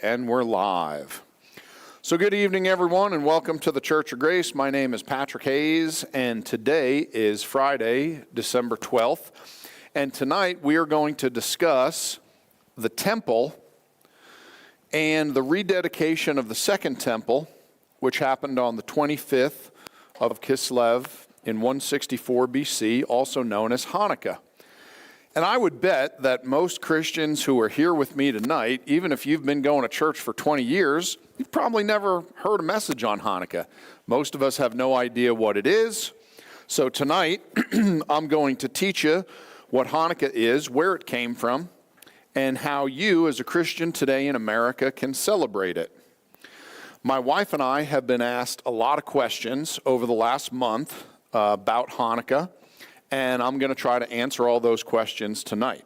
and we're live. So good evening, everyone, and welcome to the Church of Grace. My name is Patrick Hayes, and today is Friday, December 12th. And tonight we are going to discuss the temple and the rededication of the second temple, which happened on the 25th of Kislev in 164 BC, also known as Hanukkah. And I would bet that most Christians who are here with me tonight, even if you've been going to church for 20 years, you've probably never heard a message on Hanukkah. Most of us have no idea what it is. So tonight, I'm going to teach you what Hanukkah is, where it came from, and how you, as a Christian today in America, can celebrate it. My wife and I have been asked a lot of questions over the last month about Hanukkah, and I'm going to try to answer all those questions tonight.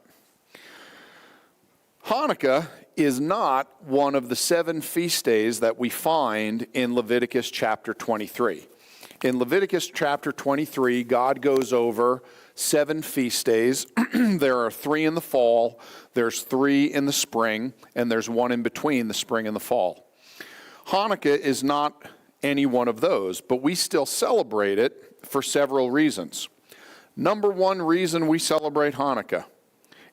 Hanukkah is not one of the 7 feast days that we find in Leviticus chapter 23. In Leviticus chapter 23, God goes over 7 feast days. There are 3 in the fall, there's 3 in the spring, and there's 1 in between the spring and the fall. Hanukkah is not any one of those, but we still celebrate it for several reasons. Number one reason we celebrate Hanukkah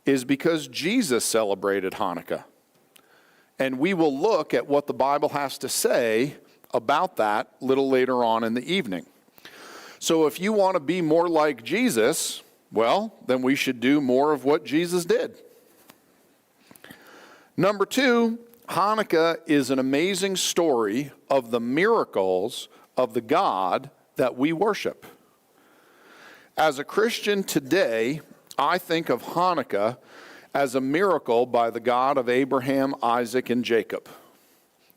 is because Jesus celebrated Hanukkah. And we will look at what the Bible has to say about that a little later on in the evening. So if you want to be more like Jesus, well, then we should do more of what Jesus did. Number 2, Hanukkah is an amazing story of the miracles of the God that we worship. As a Christian today, I think of Hanukkah as a miracle by the God of Abraham, Isaac, and Jacob.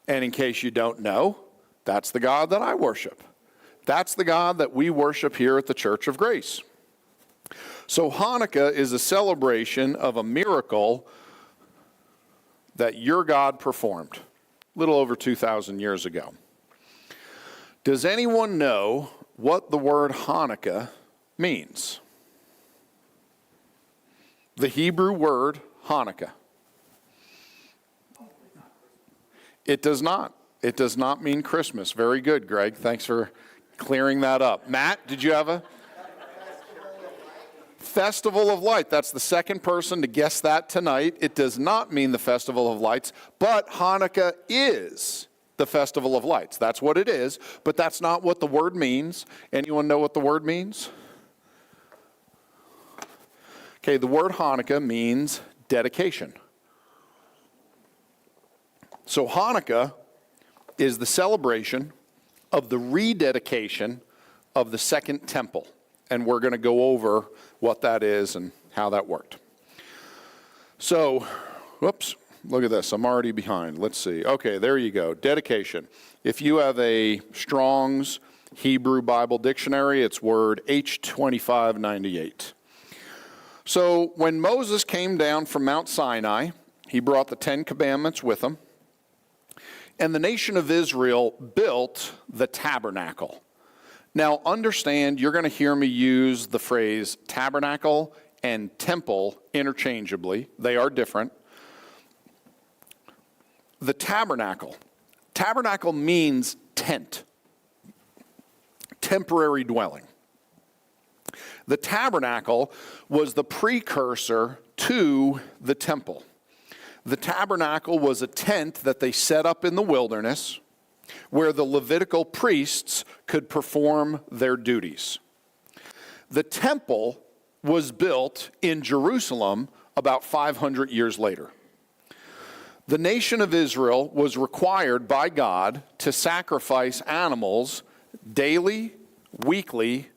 And in case you don't know, that's the God that I worship. That's the God that we worship here at the Church of Grace. So Hanukkah is a celebration of a miracle that your God performed a little over 2,000 years ago. Does anyone know what the word Hanukkah means? The Hebrew word Hanukkah. It does not. It does not mean Christmas. Very good, Greg. Thanks for clearing that up. Matt, did you have a? Festival of Light. That's the second person to guess that tonight. It does not mean the Festival of Lights, but Hanukkah is the Festival of Lights. That's what it is, but that's not what the word means. Anyone know what the word means? Okay, the word Hanukkah means dedication. So Hanukkah is the celebration of the rededication of the second temple. And we're going to go over what that is and how that worked. So, whoops, look at this. I'm already behind. Let's see. Okay, there you go. Dedication. If you have a Strong's Hebrew Bible dictionary, it's word H2598. So when Moses came down from Mount Sinai, he brought the 10 commandments with him, and the nation of Israel built the tabernacle. Now understand, you're going to hear me use the phrase tabernacle and temple interchangeably. They are different. The tabernacle. Tabernacle means tent, temporary dwelling. The tabernacle was the precursor to the temple. The tabernacle was a tent that they set up in the wilderness where the Levitical priests could perform their duties. The temple was built in Jerusalem about 500 years later. The nation of Israel was required by God to sacrifice animals daily, weekly,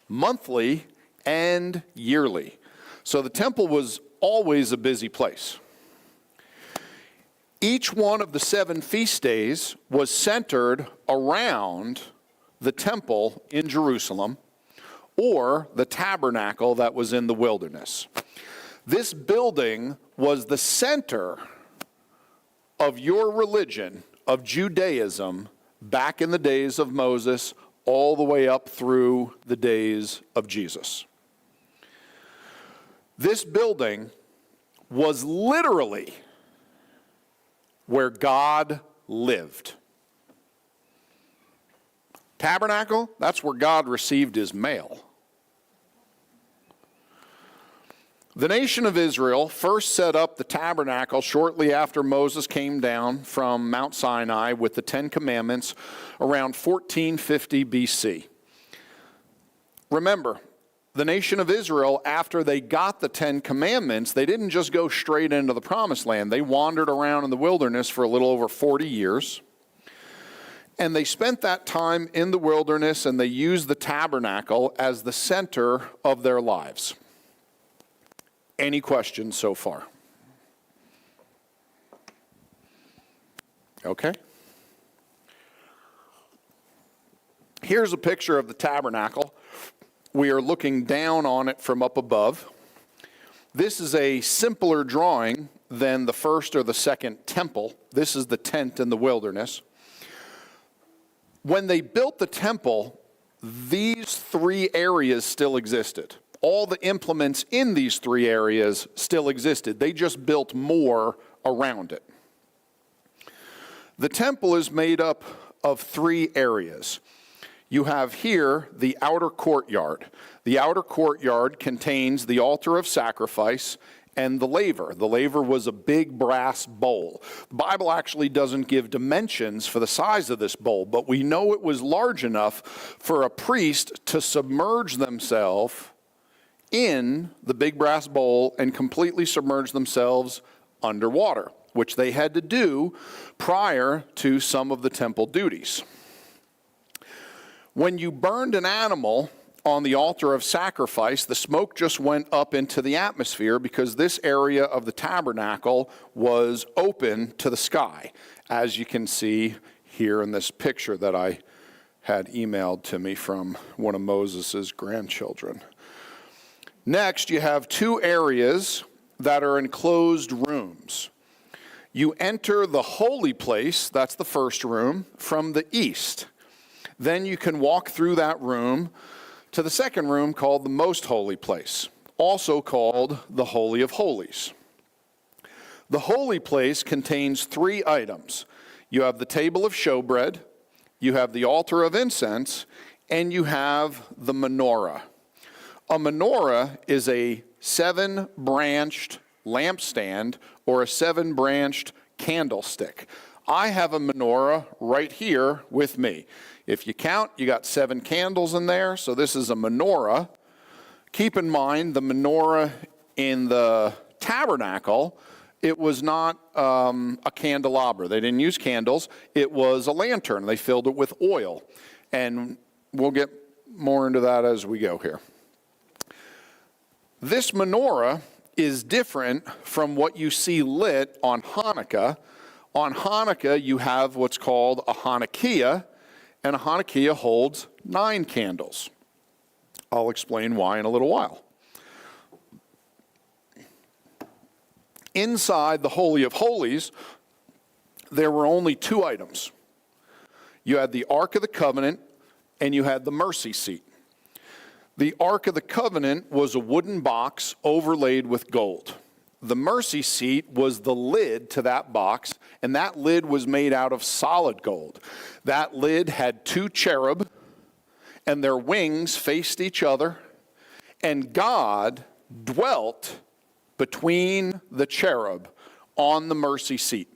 monthly, and yearly. So the temple was always a busy place. Each one of the 7 feast days was centered around the temple in Jerusalem or the tabernacle that was in the wilderness. This building was the center of your religion, of Judaism, back in the days of Moses, all the way up through the days of Jesus. This building was literally where God lived. Tabernacle, that's where God received his mail. The nation of Israel first set up the tabernacle shortly after Moses came down from Mount Sinai with the Ten Commandments around 1450 BC. Remember, the nation of Israel, after they got the Ten Commandments, they didn't just go straight into the Promised Land. They wandered around in the wilderness for a little over 40 years. And they spent that time in the wilderness, and they used the tabernacle as the center of their lives. Any questions so far? Okay. Here's a picture of the tabernacle. We are looking down on it from up above. This is a simpler drawing than the first or the second temple. This is the tent in the wilderness. When they built the temple, these three areas still existed. All the implements in these three areas still existed. They just built more around it. The temple is made up of three areas. You have here the outer courtyard. The outer courtyard contains the altar of sacrifice and the laver. The laver was a big brass bowl. The Bible actually doesn't give dimensions for the size of this bowl, but we know it was large enough for a priest to submerge themselves in the big brass bowl and completely submerge themselves underwater, which they had to do prior to some of the temple duties. When you burned an animal on the altar of sacrifice, the smoke just went up into the atmosphere because this area of the tabernacle was open to the sky, as you can see here in this picture that I had emailed to me from one of Moses' grandchildren. Next, you have two areas that are enclosed rooms. You enter the holy place, that's the first room, from the east. Then you can walk through that room to the second room called the most holy place, also called the Holy of Holies. The holy place contains three items. You have the table of showbread, you have the altar of incense, and you have the menorah. A menorah is a 7-branched lampstand or a 7-branched candlestick. I have a menorah right here with me. If you count, you got 7 candles in there, so this is a menorah. Keep in mind, the menorah in the tabernacle, it was not a candelabra. They didn't use candles. It was a lantern. They filled it with oil. And we'll get more into that as we go here. This menorah is different from what you see lit on Hanukkah. On Hanukkah, you have what's called a Hanukkah, and a Hanukkah holds 9 candles. I'll explain why in a little while. Inside the Holy of Holies, there were only 2 items. You had the Ark of the Covenant, and you had the mercy seat. The Ark of the Covenant was a wooden box overlaid with gold. The mercy seat was the lid to that box, and that lid was made out of solid gold. That lid had 2 cherub, and their wings faced each other, and God dwelt between the cherub on the mercy seat.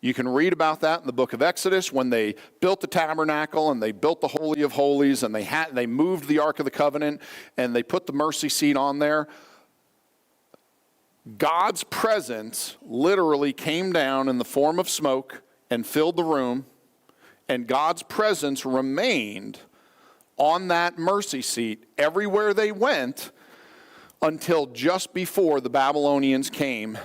You can read about that in the book of Exodus when they built the tabernacle and they built the Holy of Holies and they moved the Ark of the Covenant and they put the mercy seat on there. God's presence literally came down in the form of smoke and filled the room, and God's presence remained on that mercy seat everywhere they went until just before the Babylonians came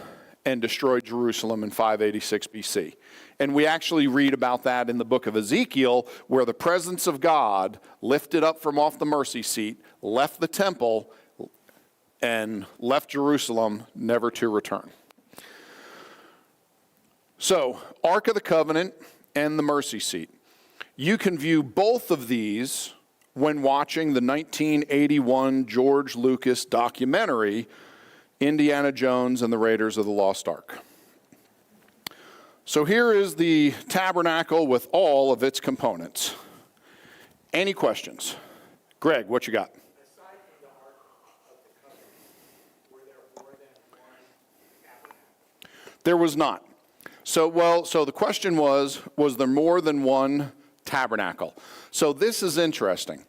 and destroyed Jerusalem in 586 BC. And we actually read about that in the book of Ezekiel, where the presence of God lifted up from off the mercy seat, left the temple, and left Jerusalem, never to return. So, Ark of the Covenant and the mercy seat. You can view both of these when watching the 1981 George Lucas documentary, Indiana Jones and the Raiders of the Lost Ark. So here is the tabernacle with all of its components. Any questions? Greg, what you got? Aside from the Ark of the Covenant, were there more than one tabernacle? There was not. So the question was there more than one tabernacle? So this is interesting.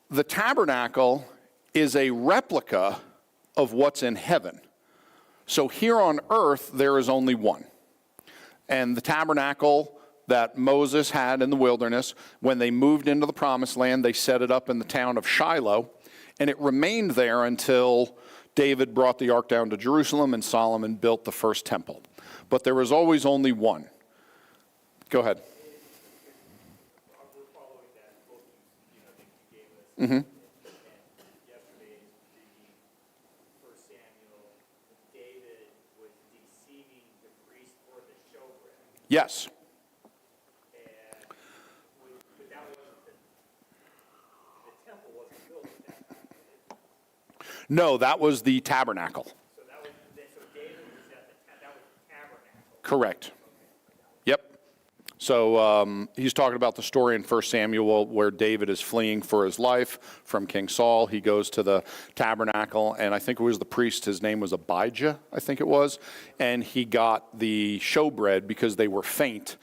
The tabernacle is a replica of what's in heaven. So here on earth, there is only one. And the tabernacle that Moses had in the wilderness, when they moved into the promised land, they set it up in the town of Shiloh, and it remained there until David brought the ark down to Jerusalem and Solomon built the first temple. But there was always only one. Go ahead. We're following that book that you gave us. Mm-hmm. And yesterday, reading 1 Samuel, David was deceiving the priest for the showbread. Yes. But that wasn't the temple wasn't built at that time. No, that was the tabernacle. So David was that was the tabernacle. Correct. Yep. So he's talking about the story in 1 Samuel where David is fleeing for his life from King Saul. He goes to the tabernacle, and I think it was the priest, his name was Abijah, I think it was, and he got the showbread because they were faint,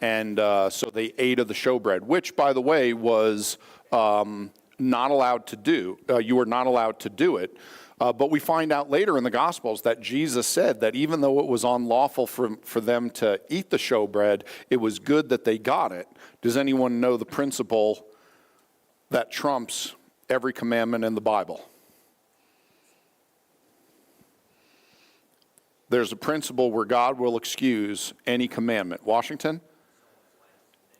and so they ate of the showbread, which, by the way, was not allowed to do. You were not allowed to do it. But we find out later in the Gospels that Jesus said that even though it was unlawful for them to eat the showbread, it was good that they got it. Does anyone know the principle that trumps every commandment in the Bible? There's a principle where God will excuse any commandment. Washington?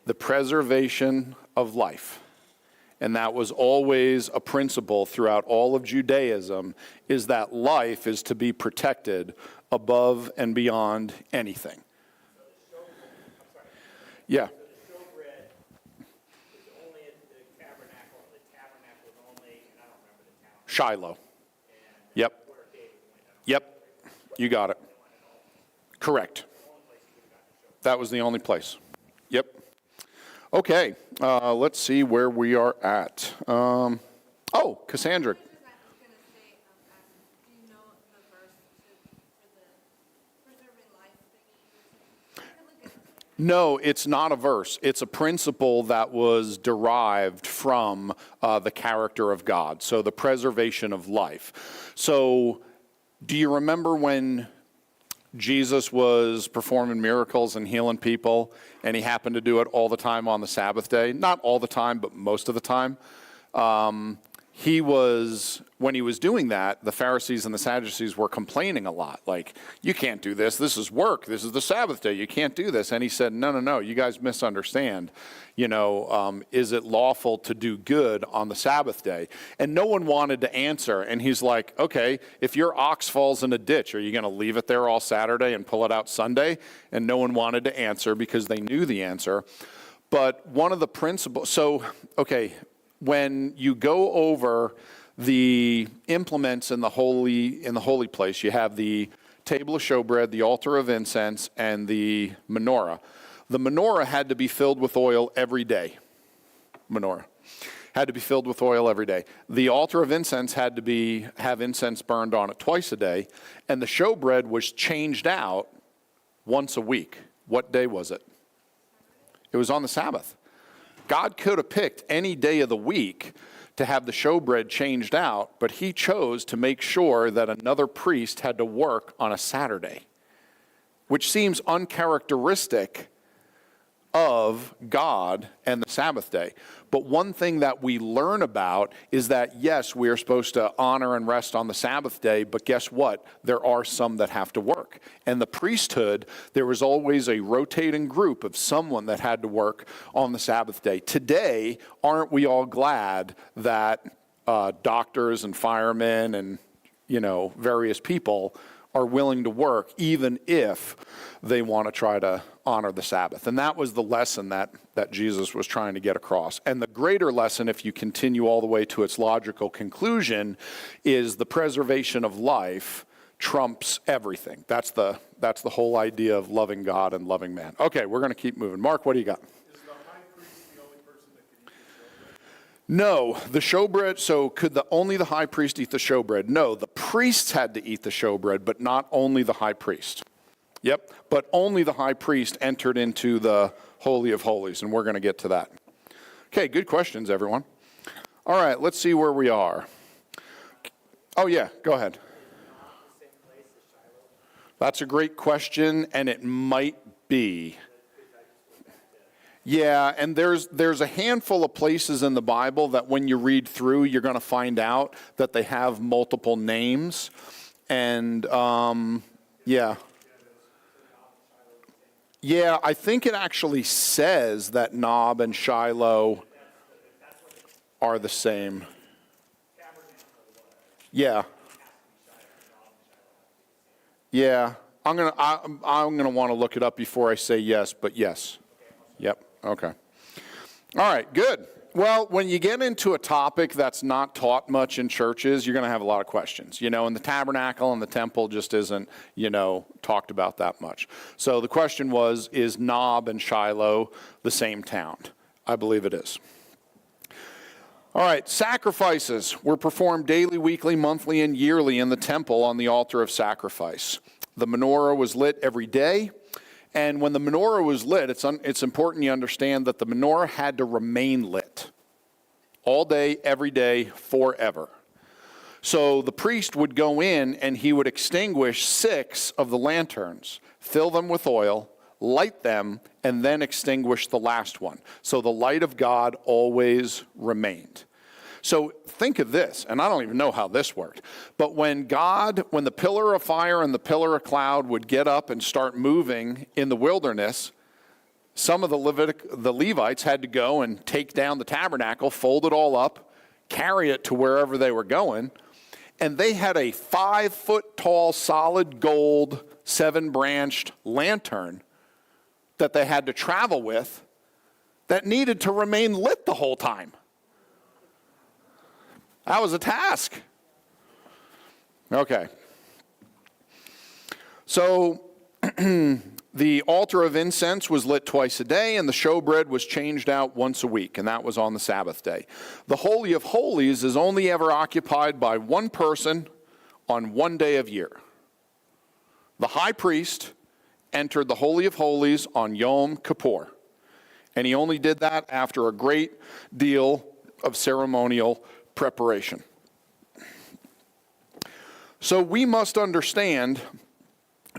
The preservation of life. And that was always a principle throughout all of Judaism, is that life is to be protected above and beyond anything. Yeah. So the showbread is only at the tabernacle, and the tabernacle is only, and I don't remember the town. Shiloh. And Yep. where David went up. Yep. You got it. Correct. That was the only place. Yep. Okay. Let's see where we are at. Cassandra. I was going to say, do you know the verse for the preserving life thing? No, it's not a verse. It's a principle that was derived from the character of God. So the preservation of life. So do you remember when Jesus was performing miracles and healing people, and he happened to do it all the time on the Sabbath day? Not all the time, but most of the time. When he was doing that, the Pharisees and the Sadducees were complaining a lot. Like, you can't do this. This is work. This is the Sabbath day. You can't do this. And he said, no, you guys misunderstand. Is it lawful to do good on the Sabbath day? And no one wanted to answer. And he's like, okay, if your ox falls in a ditch, are you going to leave it there all Saturday and pull it out Sunday? And no one wanted to answer because they knew the answer. But one of the principles, when you go over the implements in the holy place, you have the table of showbread, the altar of incense, and the menorah. The menorah had to be filled with oil every day. Menorah had to be filled with oil every day. The altar of incense had to have incense burned on it twice a day, and the showbread was changed out once a week. What day was it? It was on the Sabbath. God could have picked any day of the week to have the showbread changed out, but he chose to make sure that another priest had to work on a Saturday, which seems uncharacteristic of God and the Sabbath day. But one thing that we learn about is that, yes, we are supposed to honor and rest on the Sabbath day, but guess what? There are some that have to work. And the priesthood, there was always a rotating group of someone that had to work on the Sabbath day. Today, aren't we all glad that doctors and firemen and, various people are willing to work even if they want to try to honor the Sabbath? And that was the lesson that Jesus was trying to get across. And the greater lesson, if you continue all the way to its logical conclusion, is the preservation of life trumps everything. That's the whole idea of loving God and loving man. Okay, we're going to keep moving. Mark, what do you got? Is the high priest the only person that can eat the showbread? No, the showbread, so could only the high priest eat the showbread? No, the priests had to eat the showbread, but not only the high priest. Yep, but only the high priest entered into the Holy of Holies, and we're going to get to that. Okay, good questions, everyone. All right, let's see where we are. Oh, yeah, go ahead. That's a great question, and it might be. Yeah, and there's a handful of places in the Bible that when you read through, you're going to find out that they have multiple names. And, yeah. Yeah, I think it actually says that Nob and Shiloh are the same. Yeah. Yeah, I'm gonna want to look it up before I say yes, but yes. Yep. Okay. All right. Good. Well, when you get into a topic that's not taught much in churches, you're going to have a lot of questions. And the tabernacle and the temple just isn't, talked about that much. So the question was, is Nob and Shiloh the same town? I believe it is. All right, sacrifices were performed daily, weekly, monthly, and yearly in the temple on the altar of sacrifice. The menorah was lit every day, and when the menorah was lit, it's important you understand that the menorah had to remain lit all day, every day, forever. So the priest would go in and he would extinguish 6 of the lanterns, fill them with oil, light them, and then extinguish the last one. So the light of God always remained. So think of this, and I don't even know how this worked, but when the pillar of fire and the pillar of cloud would get up and start moving in the wilderness, some of the Levites had to go and take down the tabernacle, fold it all up, carry it to wherever they were going, and they had a 5-foot tall solid gold 7-branched lantern that they had to travel with that needed to remain lit the whole time. That was a task. Okay. So the altar of incense was lit twice a day, and the showbread was changed out once a week, and that was on the Sabbath day. The Holy of Holies is only ever occupied by one person on one day of year. The high priest entered the Holy of Holies on Yom Kippur, and he only did that after a great deal of ceremonial preparation. So we must understand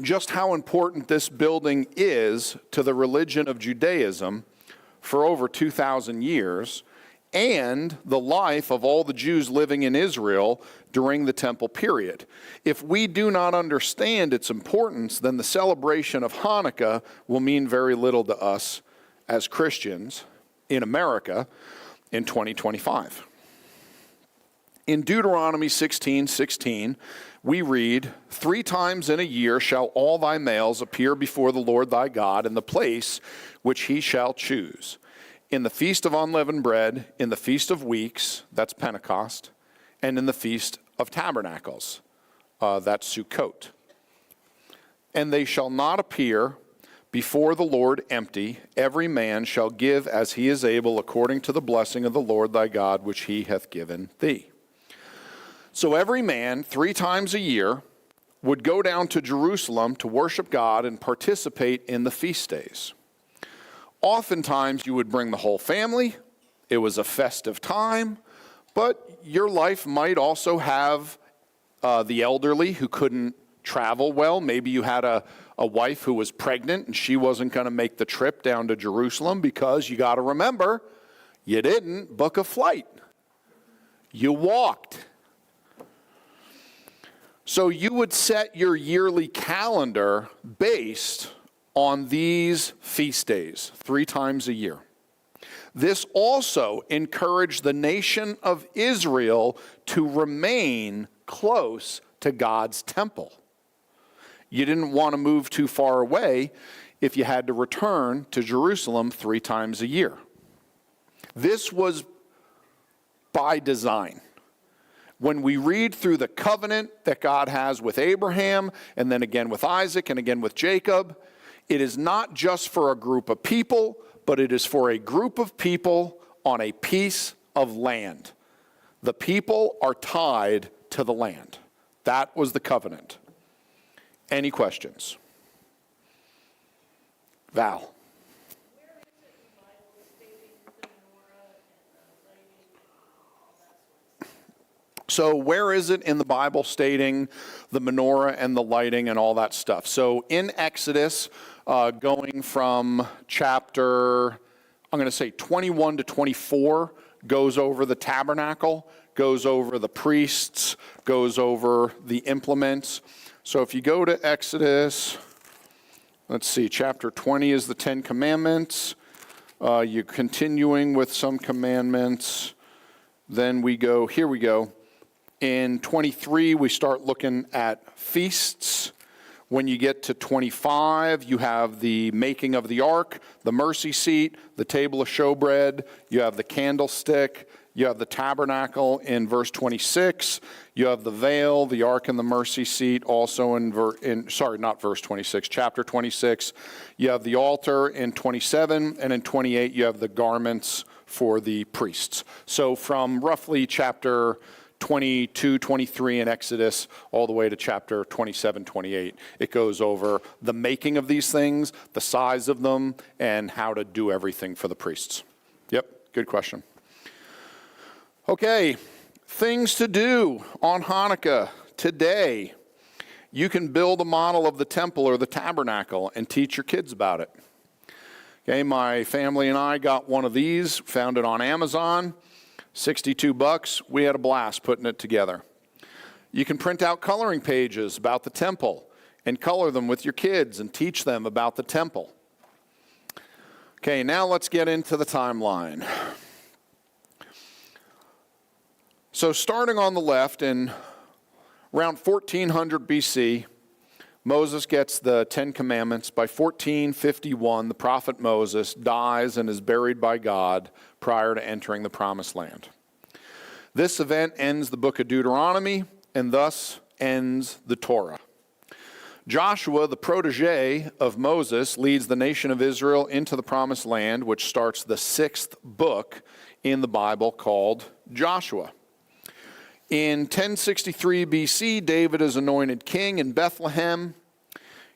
just how important this building is to the religion of Judaism for over 2,000 years and the life of all the Jews living in Israel during the temple period. If we do not understand its importance, then the celebration of Hanukkah will mean very little to us as Christians in America in 2025. In Deuteronomy 16:16, we read, 3 times in a year shall all thy males appear before the Lord thy God in the place which he shall choose. In the feast of unleavened bread, in the feast of weeks, that's Pentecost, and in the feast of tabernacles, that's Sukkot. And they shall not appear before the Lord empty. Every man shall give as he is able according to the blessing of the Lord thy God, which he hath given thee. So every man 3 times a year would go down to Jerusalem to worship God and participate in the feast days. Oftentimes you would bring the whole family. It was a festive time, but your life might also have the elderly who couldn't travel well. Maybe you had a wife who was pregnant and she wasn't going to make the trip down to Jerusalem because you got to remember, you didn't book a flight. You walked. So you would set your yearly calendar based on these feast days 3 times a year. This also encouraged the nation of Israel to remain close to God's temple. You didn't want to move too far away if you had to return to Jerusalem 3 times a year. This was by design. when we read through the covenant that God has with Abraham, and then again with Isaac, and again with Jacob, it is not just for a group of people, but it is for a group of people on a piece of land. The people are tied to the land. That was the covenant. Any questions? Val. Where is it in the Bible stating the menorah and the lighting and all that sort of stuff? So where is it in the Bible stating the menorah and the lighting and all that stuff? So in Exodus, going from chapter, I'm going to say 21 to 24, goes over the tabernacle, goes over the priests, goes over the implements. So if you go to Exodus, let's see, chapter 20 is the Ten Commandments. You're continuing with some commandments. Then we go, here we go. In 23, we start looking at feasts. When you get to 25, you have the making of the ark, the mercy seat, the table of showbread, you have the candlestick, you have the tabernacle in verse 26, you have the veil, the ark and the mercy seat also not verse 26, chapter 26. You have the altar in 27, and in 28 you have the garments for the priests. So from roughly chapter 22, 23 in Exodus, all the way to chapter 27, 28. It goes over the making of these things, the size of them, and how to do everything for the priests. Yep, good question. Okay, things to do on Hanukkah today. You can build a model of the temple or the tabernacle and teach your kids about it. Okay, my family and I got one of these, found it on Amazon. $62. We had a blast putting it together. You can print out coloring pages about the temple and color them with your kids and teach them about the temple. Okay, now let's get into the timeline. So starting on the left in around 1400 BC, Moses gets the Ten Commandments. By 1451, the prophet Moses dies and is buried by God prior to entering the Promised Land. This event ends the book of Deuteronomy and thus ends the Torah. Joshua, the protege of Moses, leads the nation of Israel into the Promised Land, which starts the 6th book in the Bible called Joshua. In 1063 BC, David is anointed king in Bethlehem.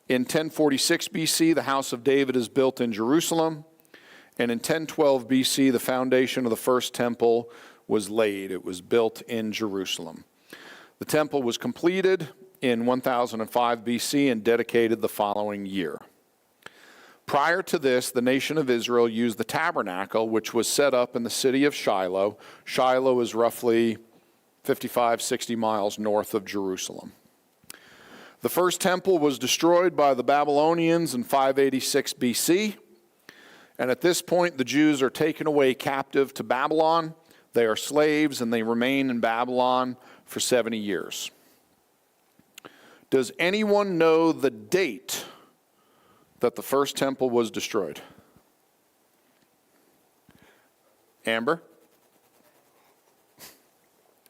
In 1046 BC, the house of David is built in Jerusalem. And in 1012 BC, the foundation of the first temple was laid. It was built in Jerusalem. The temple was completed in 1005 BC and dedicated the following year. Prior to this, the nation of Israel used the tabernacle, which was set up in the city of Shiloh. Shiloh is roughly 55, 60 miles north of Jerusalem. The first temple was destroyed by the Babylonians in 586 BC. And at this point, the Jews are taken away captive to Babylon. They are slaves and they remain in Babylon for 70 years. Does anyone know the date that the first temple was destroyed? Amber?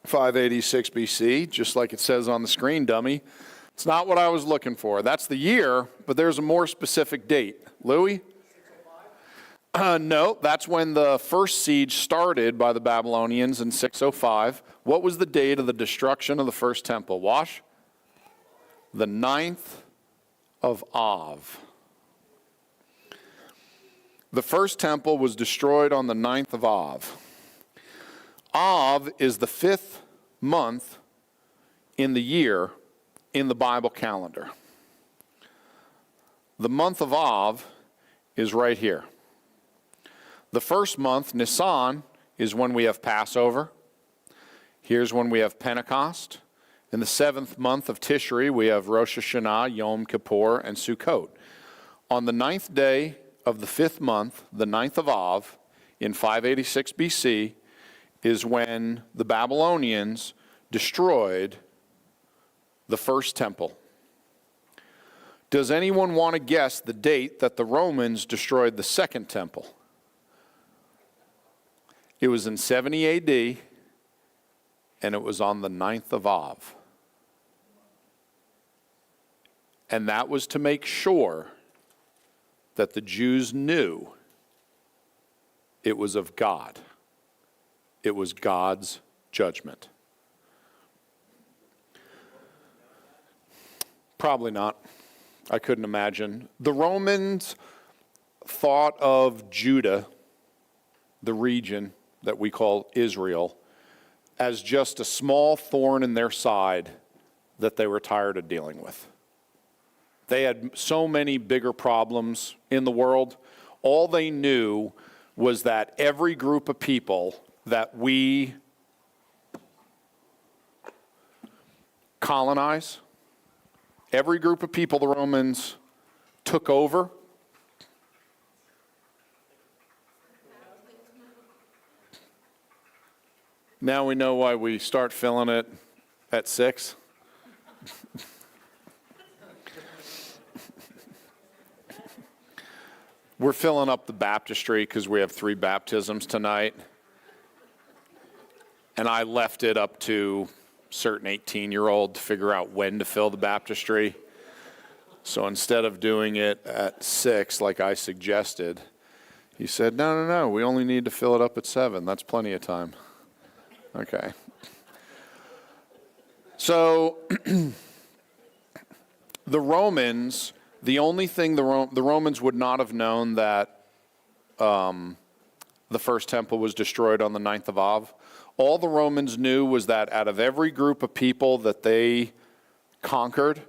586 BC, just like it says on the screen, dummy. It's not what I was looking for. That's the year, but there's a more specific date. Louis? No, that's when the first siege started by the Babylonians in 605. What was the date of the destruction of the first temple? Wash? The 9th of Av. The first temple was destroyed on the 9th of Av. Av is the 5th month in the year in the Bible calendar. The month of Av is right here. The first month, Nisan, is when we have Passover. Here's when we have Pentecost. In the 7th month of Tishri, we have Rosh Hashanah, Yom Kippur, and Sukkot. On the 9th day of the 5th month, the 9th of Av, in 586 BC, is when the Babylonians destroyed the first temple. Does anyone want to guess the date that the Romans destroyed the second temple? It was in 70 AD, and it was on the 9th of Av. And that was to make sure that the Jews knew it was of God. It was God's judgment. Probably not. I couldn't imagine. The Romans thought of Judah, the region that we call Israel, as just a small thorn in their side that they were tired of dealing with. They had so many bigger problems in the world. All they knew was that every group of people that we colonize, every group of people the Romans took over, now we know why we start filling it at 6. We're filling up the baptistry because we have 3 baptisms tonight. And I left it up to a certain 18-year-old to figure out when to fill the baptistry. So instead of doing it at 6 like I suggested, he said, no, we only need to fill it up at 7. That's plenty of time. Okay. So the Romans, the only thing the Romans would not have known that the first temple was destroyed on the 9th of Av. All the Romans knew was that out of every group of people that they conquered,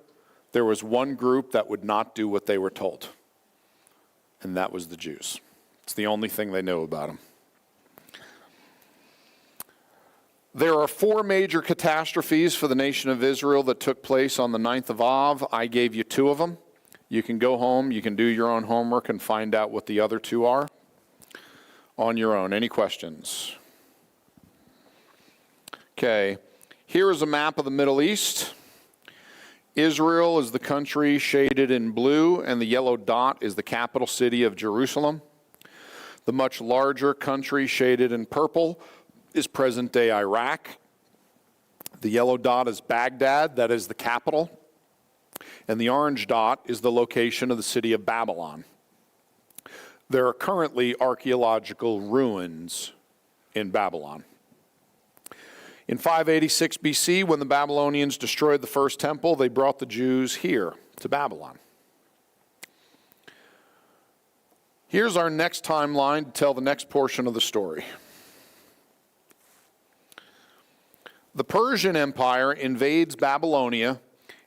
there was one group that would not do what they were told. And that was the Jews. It's the only thing they knew about them. There are 4 major catastrophes for the nation of Israel that took place on the 9th of Av. I gave you 2 of them. You can go home, you can do your own homework and find out what the other 2 are on your own. Any questions? Okay, here is a map of the Middle East. Israel is the country shaded in blue, and the yellow dot is the capital city of Jerusalem. The much larger country shaded in purple is present-day Iraq. The yellow dot is Baghdad, that is the capital. And the orange dot is the location of the city of Babylon. There are currently archaeological ruins in Babylon. In 586 BC, when the Babylonians destroyed the first temple, they brought the Jews here to Babylon. Here's our next timeline to tell the next portion of the story. The Persian Empire invades Babylonia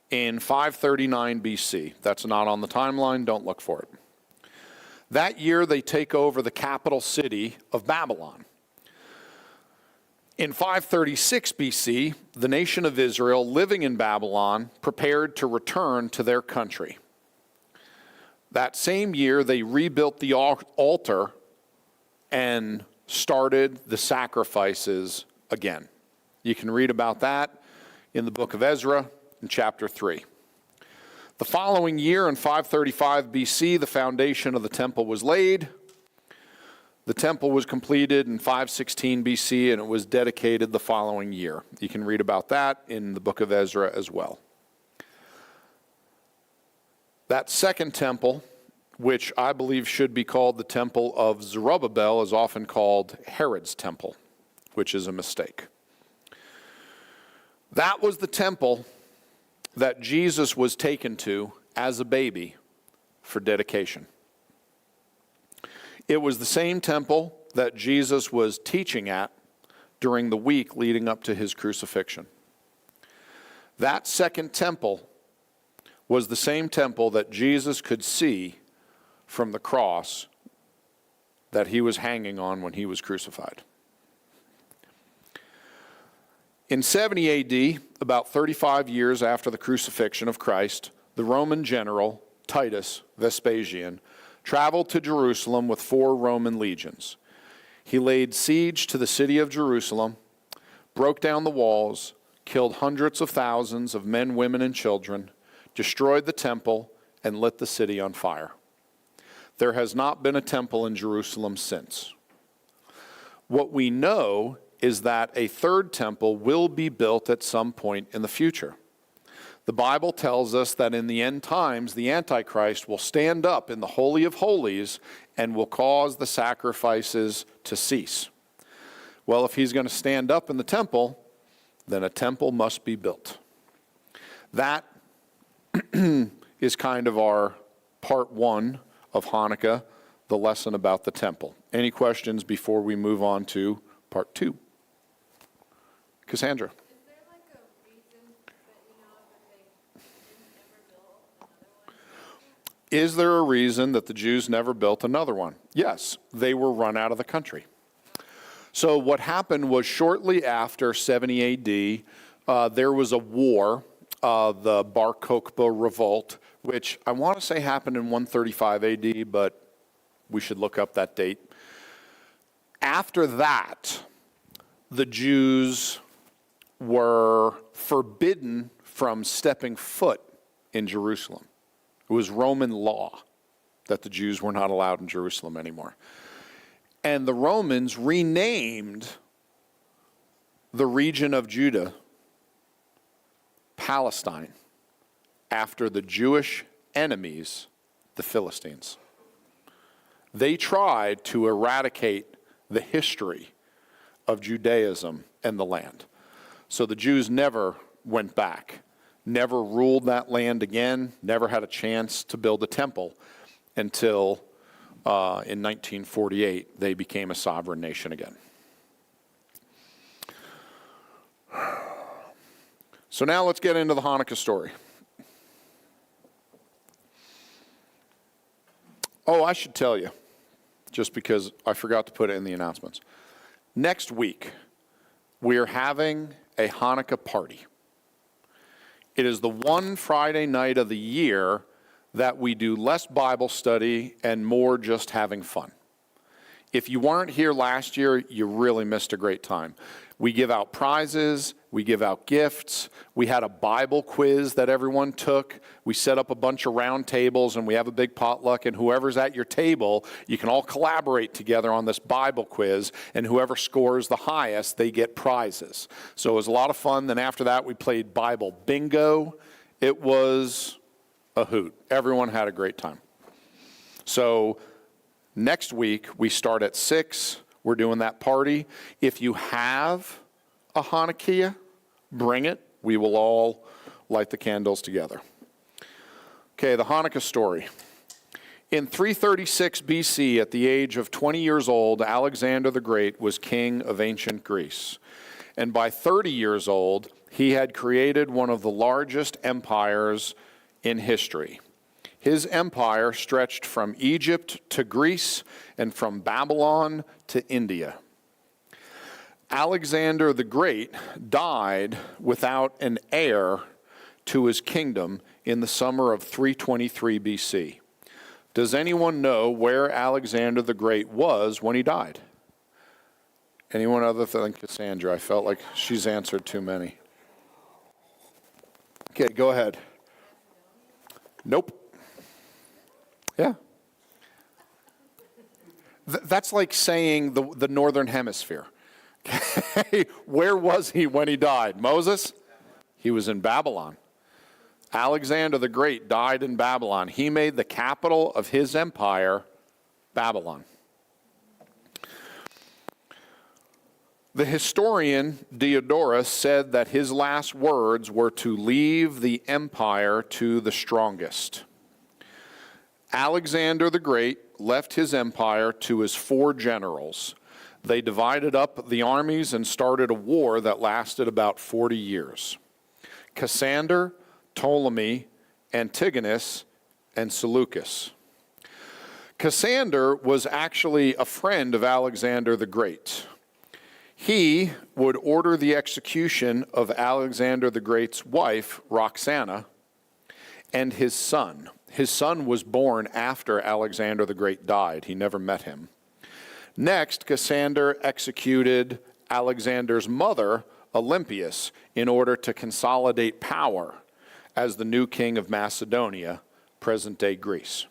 in 539 BC. That's not on the timeline, don't look for it. That year, they take over the capital city of Babylon. In 536 BC, the nation of Israel, living in Babylon, prepared to return to their country. That same year, they rebuilt the altar and started the sacrifices again. You can read about that in the book of Ezra in chapter 3. The following year, in 535 BC, the foundation of the temple was laid. The temple was completed in 516 BC, and it was dedicated the following year. You can read about that in the book of Ezra as well. That second temple, which I believe should be called the temple of Zerubbabel, is often called Herod's temple, which is a mistake. That was the temple that Jesus was taken to as a baby for dedication. It was the same temple that Jesus was teaching at during the week leading up to his crucifixion. That second temple was the same temple that Jesus could see from the cross that he was hanging on when he was crucified. In 70 AD, about 35 years after the crucifixion of Christ, the Roman general, Titus Vespasian, traveled to Jerusalem with 4 Roman legions. He laid siege to the city of Jerusalem, broke down the walls, killed hundreds of thousands of men, women, and children, destroyed the temple, and lit the city on fire. There has not been a temple in Jerusalem since. What we know is that a third temple will be built at some point in the future. The Bible tells us that in the end times, the Antichrist will stand up in the Holy of Holies and will cause the sacrifices to cease. Well, if he's going to stand up in the temple, then a temple must be built. That is kind of our part one of Hanukkah, the lesson about the temple. Any questions before we move on to part two? Cassandra. Is there like a reason that you know of that they didn't ever build another one? Is there a reason that the Jews never built another one? Yes, they were run out of the country. So what happened was shortly after 70 AD, there was a war, the Bar Kokhba revolt, which I want to say happened in 135 AD, but we should look up that date. After that, the Jews were forbidden from stepping foot in Jerusalem. It was Roman law that the Jews were not allowed in Jerusalem anymore. And the Romans renamed the region of Judah Palestine after the Jewish enemies, the Philistines. They tried to eradicate the history of Judaism and the land. So the Jews never went back, never ruled that land again, never had a chance to build a temple until in 1948 they became a sovereign nation again. So now let's get into the Hanukkah story. Oh, I should tell you, just because I forgot to put it in the announcements. Next week, we are having a Hanukkah party. It is the one Friday night of the year that we do less Bible study and more just having fun. If you weren't here last year, you really missed a great time. We give out prizes, we give out gifts, we had a Bible quiz that everyone took, we set up a bunch of round tables and we have a big potluck, and whoever's at your table, you can all collaborate together on this Bible quiz, and whoever scores the highest, they get prizes. So it was a lot of fun. Then after that, we played Bible bingo. It was a hoot. Everyone had a great time. So next week, we start at 6. We're doing that party. If you have a Hanukkah, bring it. We will all light the candles together. Okay, the Hanukkah story. In 336 BC, at the age of 20 years old, Alexander the Great was king of ancient Greece. And by 30 years old, he had created one of the largest empires in history. His empire stretched from Egypt to Greece and from Babylon to India. Alexander the Great died without an heir to his kingdom in the summer of 323 BC. Does anyone know where Alexander the Great was when he died? Anyone other than Cassandra? I felt like she's answered too many. Okay, go ahead. Nope. Yeah. That's like saying the Northern Hemisphere. Okay. Where was he when he died? Moses? He was in Babylon. Alexander the Great died in Babylon. He made the capital of his empire Babylon. The historian Diodorus said that his last words were to leave the empire to the strongest. Alexander the Great left his empire to his 4 generals. They divided up the armies and started a war that lasted about 40 years. Cassander, Ptolemy, Antigonus, and Seleucus. Cassander was actually a friend of Alexander the Great. He would order the execution of Alexander the Great's wife, Roxana, and his son. His son was born after Alexander the Great died. He never met him. Next, Cassander executed Alexander's mother, Olympias, in order to consolidate power as the new king of Macedonia, present-day Greece.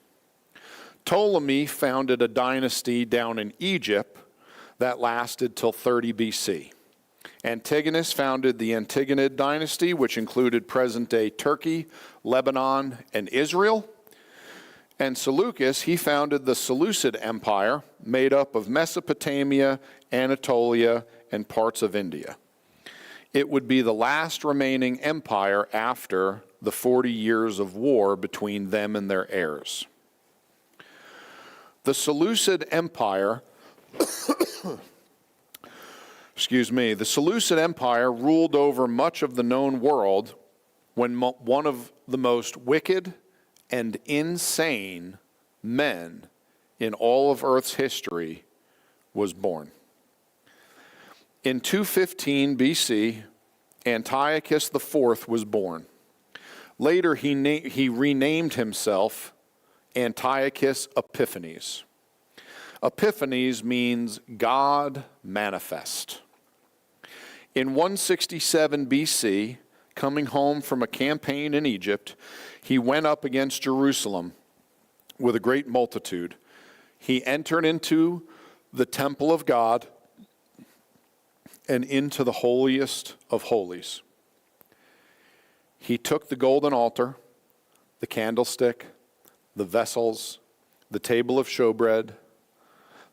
Ptolemy founded a dynasty down in Egypt that lasted till 30 BC. Antigonus founded the Antigonid dynasty, which included present-day Turkey, Lebanon, and Israel. And Seleucus, he founded the Seleucid Empire, made up of Mesopotamia, Anatolia, and parts of India. It would be the last remaining empire after the 40 years of war between them and their heirs. The Seleucid Empire, the Seleucid Empire ruled over much of the known world when one of the most wicked and insane men in all of Earth's history was born. In 215 BC, Antiochus IV was born. Later, he renamed himself Antiochus Epiphanes. Epiphanes means God manifest. In 167 BC, coming home from a campaign in Egypt, he went up against Jerusalem with a great multitude. He entered into the temple of God and into the holiest of holies. He took the golden altar, the candlestick, the vessels, the table of showbread,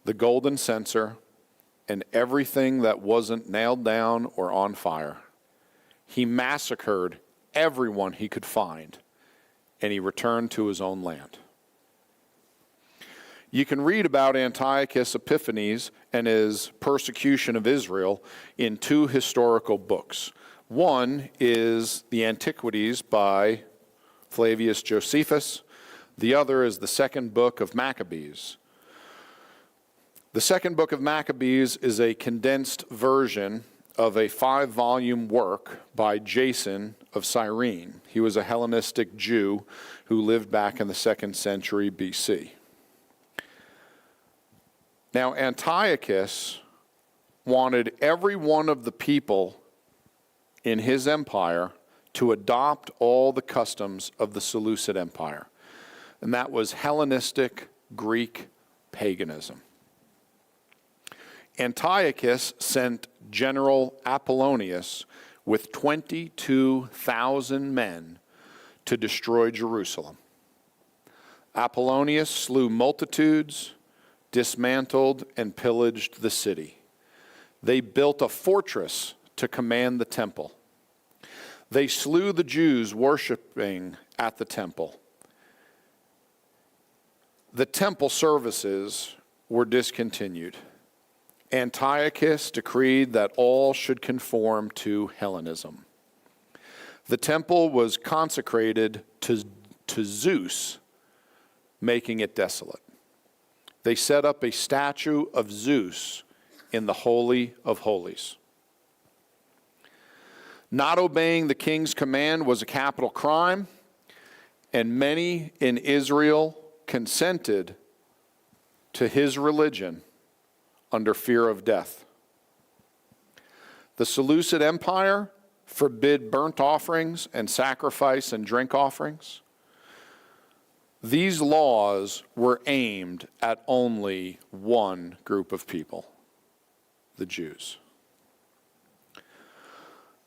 the golden censer, and everything that wasn't nailed down or on fire. He massacred everyone he could find, and he returned to his own land. You can read about Antiochus Epiphanes and his persecution of Israel in two historical books. One is the Antiquities by Flavius Josephus. The other is the second book of Maccabees. The second book of Maccabees is a condensed version of a 5-volume work by Jason of Cyrene. He was a Hellenistic Jew who lived back in the 2nd century BC. Now, Antiochus wanted every one of the people in his empire to adopt all the customs of the Seleucid Empire. And that was Hellenistic Greek paganism. Antiochus sent General Apollonius with 22,000 men to destroy Jerusalem. Apollonius slew multitudes, dismantled and pillaged the city. They built a fortress to command the temple. They slew the Jews worshiping at the temple. The temple services were discontinued. Antiochus decreed that all should conform to Hellenism. The temple was consecrated to Zeus, making it desolate. They set up a statue of Zeus in the Holy of Holies. Not obeying the king's command was a capital crime, and many in Israel consented to his religion under fear of death. The Seleucid Empire forbid burnt offerings and sacrifice and drink offerings. These laws were aimed at only one group of people, the Jews.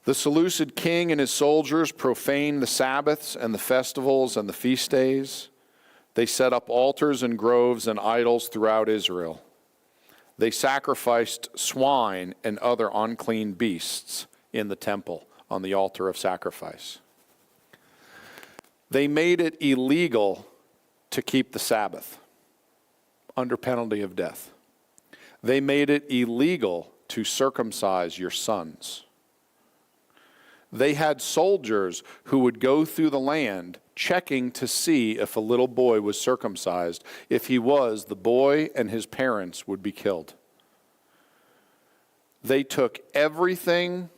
The Seleucid king and his soldiers profaned the Sabbaths and the festivals and the feast days. They set up altars and groves and idols throughout Israel. They sacrificed swine and other unclean beasts in the temple on the altar of sacrifice. They made it illegal to keep the Sabbath under penalty of death. They made it illegal to circumcise your sons. They had soldiers who would go through the land checking to see if a little boy was circumcised. If he was, the boy and his parents would be killed. They took everything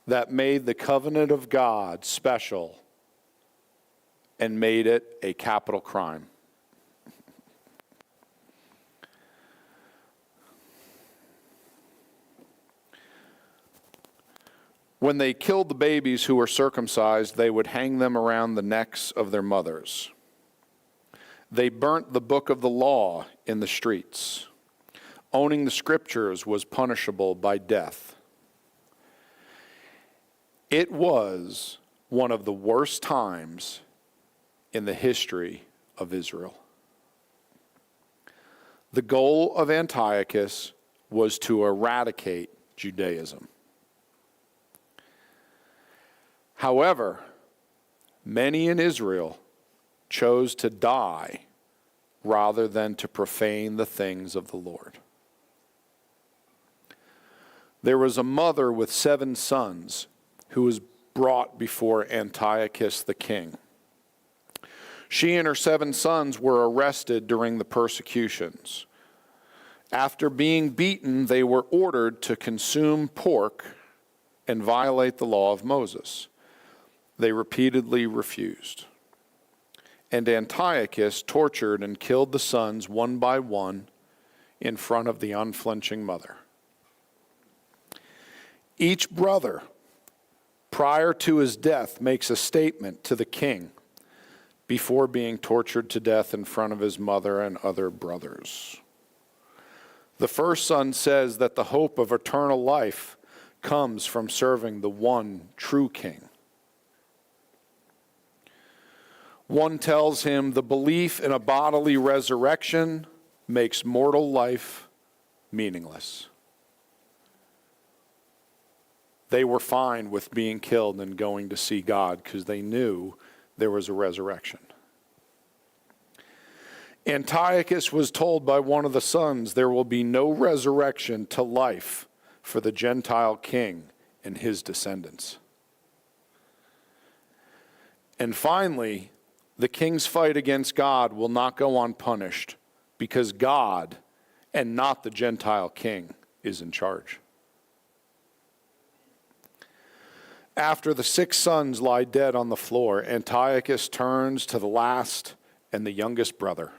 that made the covenant of God special and made it a capital crime. When they killed the babies who were circumcised, they would hang them around the necks of their mothers. They burnt the book of the law in the streets. Owning the scriptures was punishable by death. It was one of the worst times in the history of Israel. The goal of Antiochus was to eradicate Judaism. However, many in Israel chose to die rather than to profane the things of the Lord. There was a mother with 7 sons who was brought before Antiochus the king. She and her 7 sons were arrested during the persecutions. After being beaten, they were ordered to consume pork and violate the law of Moses. They repeatedly refused. And Antiochus tortured and killed the sons one by one in front of the unflinching mother. Each brother, prior to his death, makes a statement to the king before being tortured to death in front of his mother and other brothers. The first son says that the hope of eternal life comes from serving the one true king. One tells him the belief in a bodily resurrection makes mortal life meaningless. They were fine with being killed and going to see God because they knew there was a resurrection. Antiochus was told by one of the sons, there will be no resurrection to life for the Gentile king and his descendants. And finally, the king's fight against God will not go unpunished because God and not the Gentile king is in charge. After the 6 sons lie dead on the floor, Antiochus turns to the last and the youngest brother.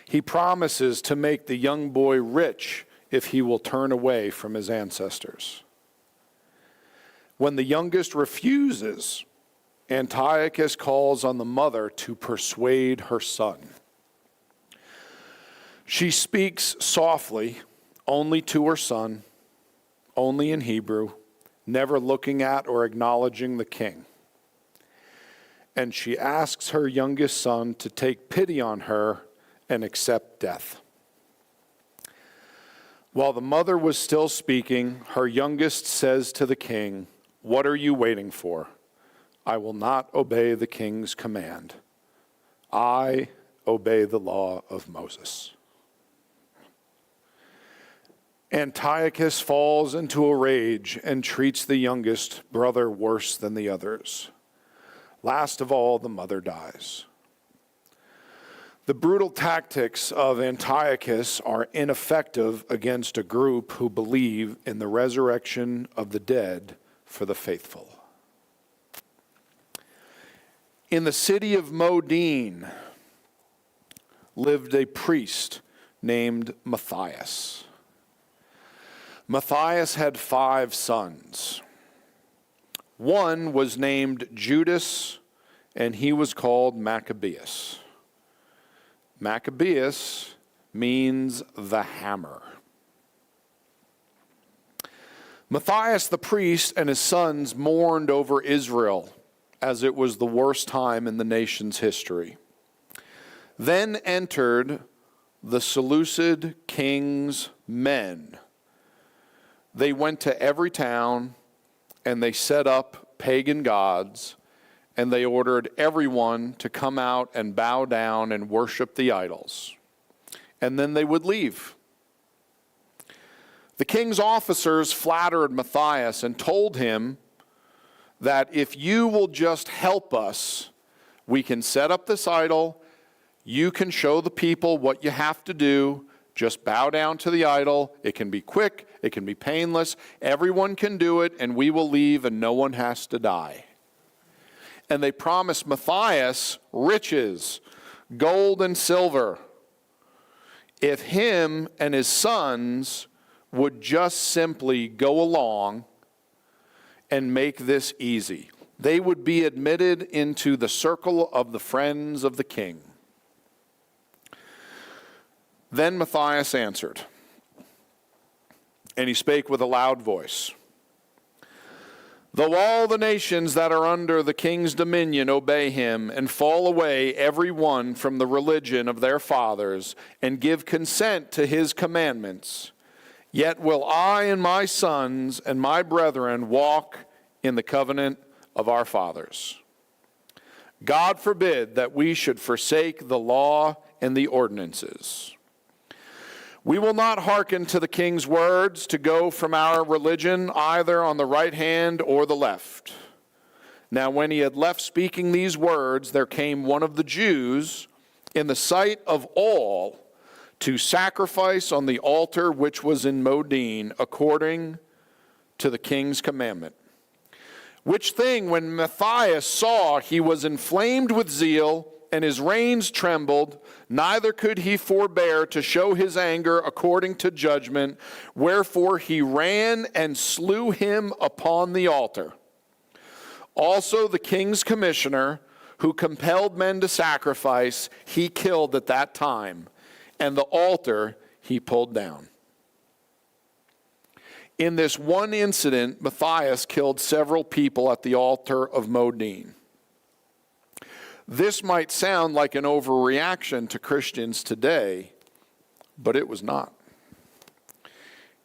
He promises to make the young boy rich if he will turn away from his ancestors. When the youngest refuses, Antiochus calls on the mother to persuade her son. She speaks softly, only to her son, only in Hebrew, never looking at or acknowledging the king. And she asks her youngest son to take pity on her and accept death. While the mother was still speaking, her youngest says to the king, "What are you waiting for? I will not obey the king's command. I obey the law of Moses." Antiochus falls into a rage and treats the youngest brother worse than the others. Last of all, the mother dies. The brutal tactics of Antiochus are ineffective against a group who believe in the resurrection of the dead for the faithful. In the city of Modin lived a priest named Matthias. Matthias had 5 sons. One was named Judas, and he was called Maccabeus. Maccabeus means the hammer. Matthias the priest and his sons mourned over Israel as it was the worst time in the nation's history. Then entered the Seleucid king's men. They went to every town and they set up pagan gods, and they ordered everyone to come out and bow down and worship the idols. And then they would leave. The king's officers flattered Matthias and told him that if you will just help us, we can set up this idol, you can show the people what you have to do, just bow down to the idol, it can be quick, it can be painless, everyone can do it, and we will leave and no one has to die. And they promised Matthias riches, gold and silver, if him and his sons would just simply go along and make this easy. They would be admitted into the circle of the friends of the king. Then Matthias answered, and he spake with a loud voice, Though all the nations that are under the king's dominion obey him and fall away every one from the religion of their fathers and give consent to his commandments, yet will I and my sons and my brethren walk in the covenant of our fathers. God forbid that we should forsake the law and the ordinances. We will not hearken to the king's words to go from our religion either on the right hand or the left. Now when he had left speaking these words, there came one of the Jews in the sight of all to sacrifice on the altar which was in Modin according to the king's commandment. Which thing when Matthias saw, he was inflamed with zeal, and his reins trembled, neither could he forbear to show his anger according to judgment, wherefore he ran and slew him upon the altar. Also the king's commissioner, who compelled men to sacrifice, he killed at that time, and the altar he pulled down. In this one incident, Matthias killed several people at the altar of Modin. This might sound like an overreaction to Christians today, but it was not.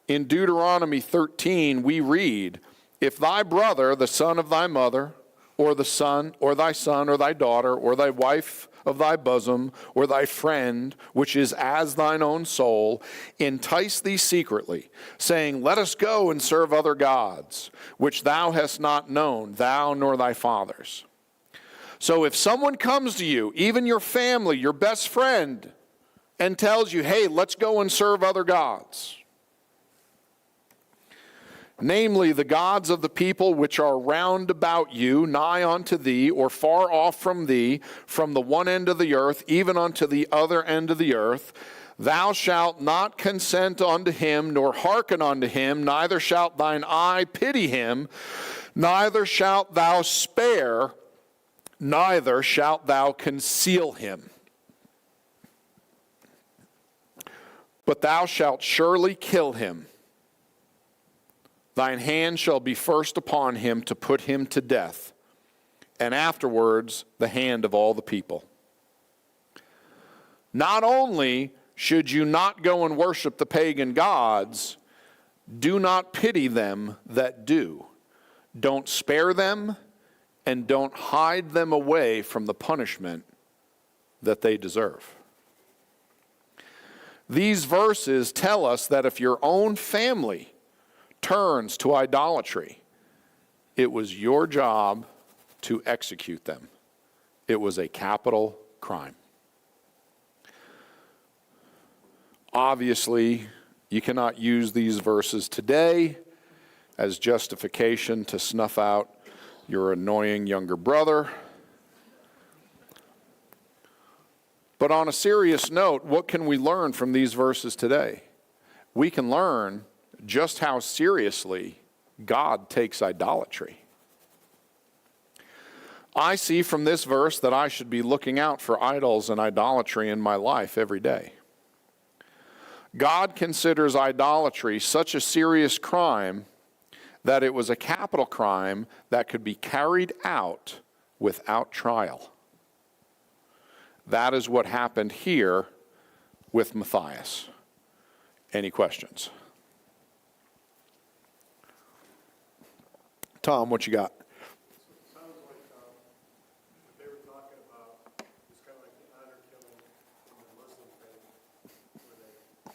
In Deuteronomy 13, we read, "If thy brother, the son of thy mother, or thy son, or thy daughter, or thy wife of thy bosom, or thy friend, which is as thine own soul, entice thee secretly, saying, Let us go and serve other gods, which thou hast not known, thou nor thy fathers." So if someone comes to you, even your family, your best friend, and tells you, hey, let's go and serve other gods, namely the gods of the people which are round about you, nigh unto thee, or far off from thee, from the one end of the earth, even unto the other end of the earth, thou shalt not consent unto him, nor hearken unto him, neither shalt thine eye pity him, neither shalt thou spare, neither shalt thou conceal him. But thou shalt surely kill him. Thine hand shall be first upon him to put him to death, and afterwards the hand of all the people. Not only should you not go and worship the pagan gods, do not pity them that do. Don't spare them, and don't hide them away from the punishment that they deserve. These verses tell us that if your own family turns to idolatry, it was your job to execute them. It was a capital crime. Obviously, you cannot use these verses today as justification to snuff out your annoying younger brother. But on a serious note, what can we learn from these verses today? We can learn just how seriously God takes idolatry. I see from this verse that I should be looking out for idols and idolatry in my life every day. God considers idolatry such a serious crime that it was a capital crime that could be carried out without trial. That is what happened here with Matthias. Any questions? Tom, what you got? Sounds like what they were talking about is kind of like the honor killing in the Muslim faith, where they,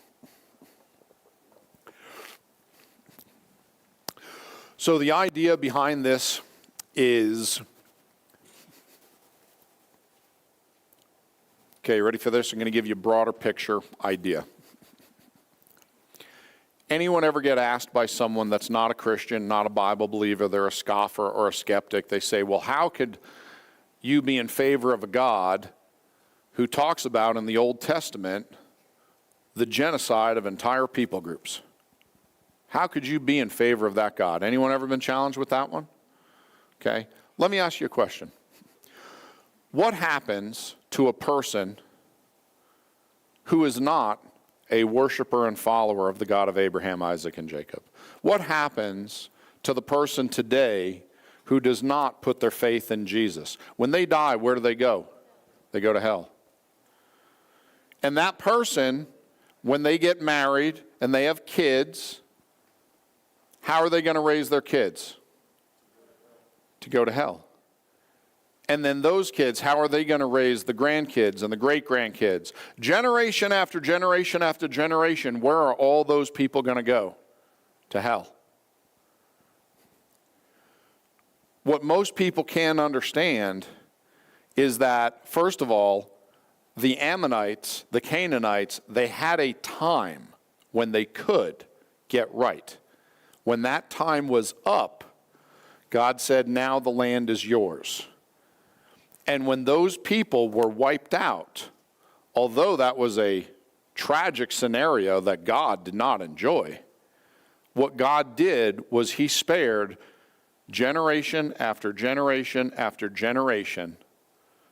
So the idea behind this is, okay, ready for this? I'm going to give you a broader picture idea. Anyone ever get asked by someone that's not a Christian, not a Bible believer, they're a scoffer or a skeptic, they say, well, how could you be in favor of a God who talks about in the Old Testament the genocide of entire people groups? How could you be in favor of that God? Anyone ever been challenged with that one? Okay, let me ask you a question. What happens to a person who is not a worshiper and follower of the God of Abraham, Isaac, and Jacob? What happens to the person today who does not put their faith in Jesus. When they die, where do they go? They go to hell. And that person, when they get married and they have kids, how are they going to raise their kids? To go to hell. And then those kids, how are they going to raise the grandkids and the great-grandkids? Generation after generation after generation, where are all those people going to go? To hell. What most people can't understand is that, first of all, the Ammonites, the Canaanites, they had a time when they could get right. When that time was up, God said, now the land is yours. And when those people were wiped out, although that was a tragic scenario that God did not enjoy, what God did was he spared generation after generation after generation